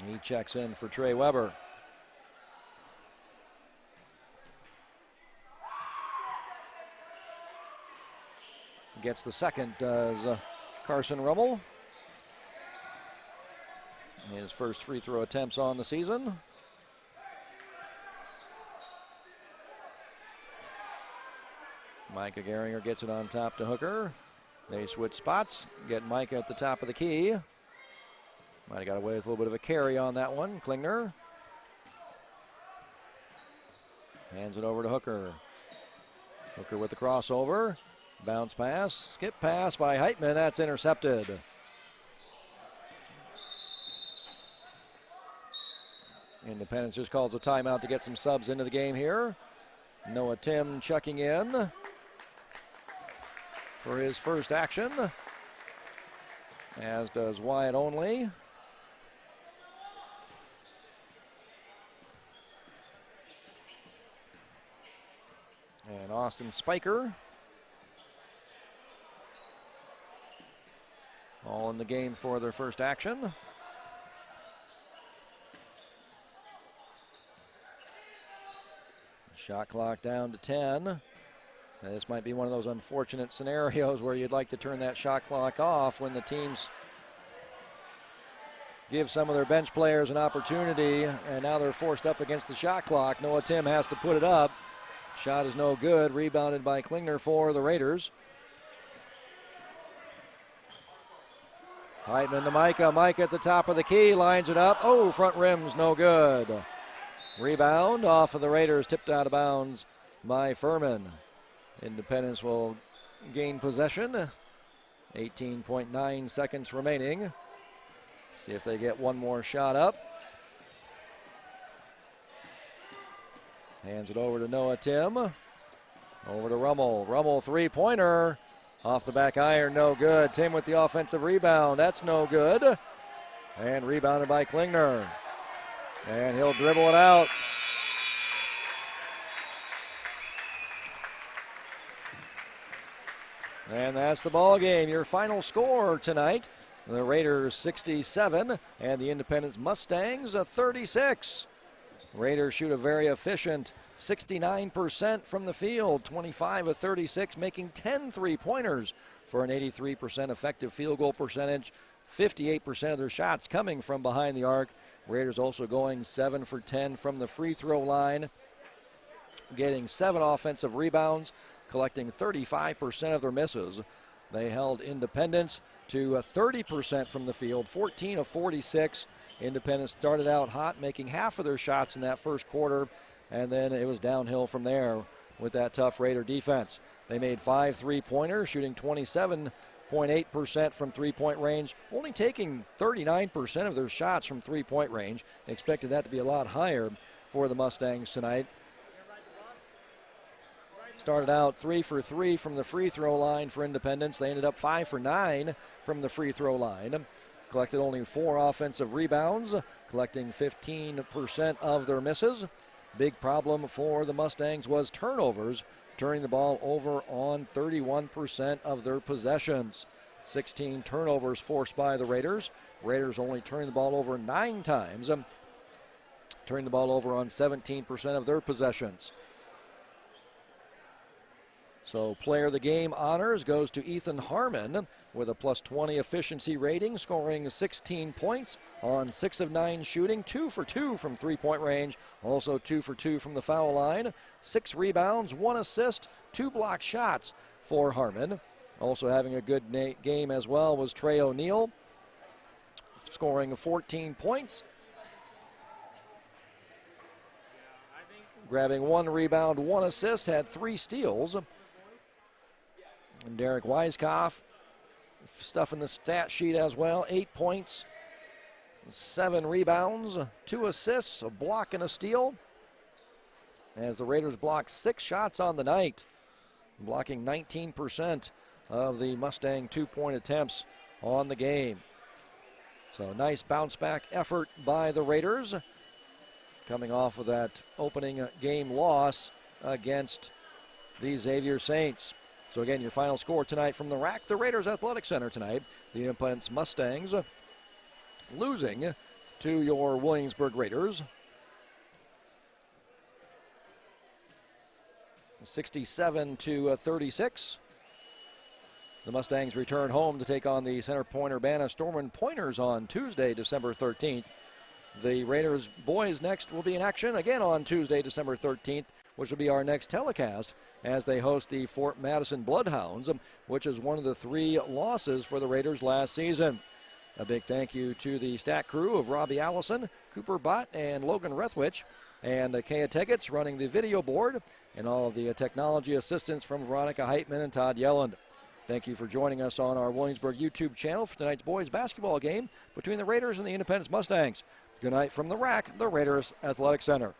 He checks in for Trey Weber. Gets the second, does Carson Rummel. His first free throw attempts on the season. Micah Gehringer gets it on top to Hooker. They switch spots, get Micah at the top of the key. Might have got away with a little bit of a carry on that one. Klingner hands it over to Hooker. Hooker with the crossover. Bounce pass, skip pass by Heitman. That's intercepted. Independence just calls a timeout to get some subs into the game here. Noah Tim checking in for his first action, as does Wyatt Only. And Austin Spiker. All in the game for their first action. Shot clock down to 10. So this might be one of those unfortunate scenarios where you'd like to turn that shot clock off when the teams give some of their bench players an opportunity, and now they're forced up against the shot clock. Noah Tim has to put it up. Shot is no good. Rebounded by Klingner for the Raiders. Heitman to Micah. Micah at the top of the key, lines it up. Oh, front rim's no good. Rebound off of the Raiders, tipped out of bounds by Furman. Independence will gain possession. 18.9 seconds remaining. See if they get one more shot up. Hands it over to Noah Tim. Over to Rummel. Rummel three-pointer. Off the back iron, no good. Tim with the offensive rebound. That's no good. And rebounded by Klingner. And he'll dribble it out. And that's the ball game. Your final score tonight, the Raiders 67 and the Independence Mustangs 36. Raiders shoot a very efficient 69% from the field, 25 of 36, making 10 three-pointers for an 83% effective field goal percentage, 58% of their shots coming from behind the arc. Raiders also going 7 for 10 from the free throw line, getting 7 offensive rebounds, collecting 35% of their misses. They held Independence to 30% from the field, 14 of 46. Independence started out hot, making half of their shots in that first quarter, and then it was downhill from there with that tough Raider defense. They made 5 three-pointers, shooting 27.8% from three-point range, only taking 39% of their shots from three-point range. They expected that to be a lot higher for the Mustangs tonight. Started out 3 for 3 from the free throw line for Independence. They ended up 5 for 9 from the free throw line. Collected only 4 offensive rebounds, collecting 15% of their misses. Big problem for the Mustangs was turnovers, turning the ball over on 31% of their possessions. 16 turnovers forced by the Raiders. Raiders only turning the ball over 9 times, turning the ball over on 17% of their possessions. So player of the game honors goes to Ethan Harmon with a +20 efficiency rating, scoring 16 points on 6 of 9 shooting, 2 for 2 from three-point range, also 2 for 2 from the foul line, 6 rebounds, 1 assist, 2 block shots for Harmon. Also having a good game as well was Trey O'Neill, scoring 14 points, grabbing 1 rebound, 1 assist, had 3 steals. And Derek Weiskopf stuffing the stat sheet as well. 8 points, 7 rebounds, 2 assists, a block and a steal. As the Raiders block 6 shots on the night, blocking 19% of the Mustang 2-point attempts on the game. So nice bounce back effort by the Raiders, coming off of that opening game loss against the Xavier Saints. So again, your final score tonight from the RAC, the Raiders Athletic Center tonight. The Independence Mustangs losing to your Williamsburg Raiders 67-36. The Mustangs return home to take on the Center Point Urbana-Stormwind Pointers on Tuesday, December 13th. The Raiders boys next will be in action again on Tuesday, December 13th, which will be our next telecast as they host the Fort Madison Bloodhounds, which is one of the 3 losses for the Raiders last season. A big thank you to the stat crew of Robbie Allison, Cooper Bott, and Logan Rethwich, and Kaya Tegetz running the video board, and all of the technology assistance from Veronica Heitman and Todd Yelland. Thank you for joining us on our Williamsburg YouTube channel for tonight's boys basketball game between the Raiders and the Independence Mustangs. Good night from the RAC, the Raiders Athletic Center.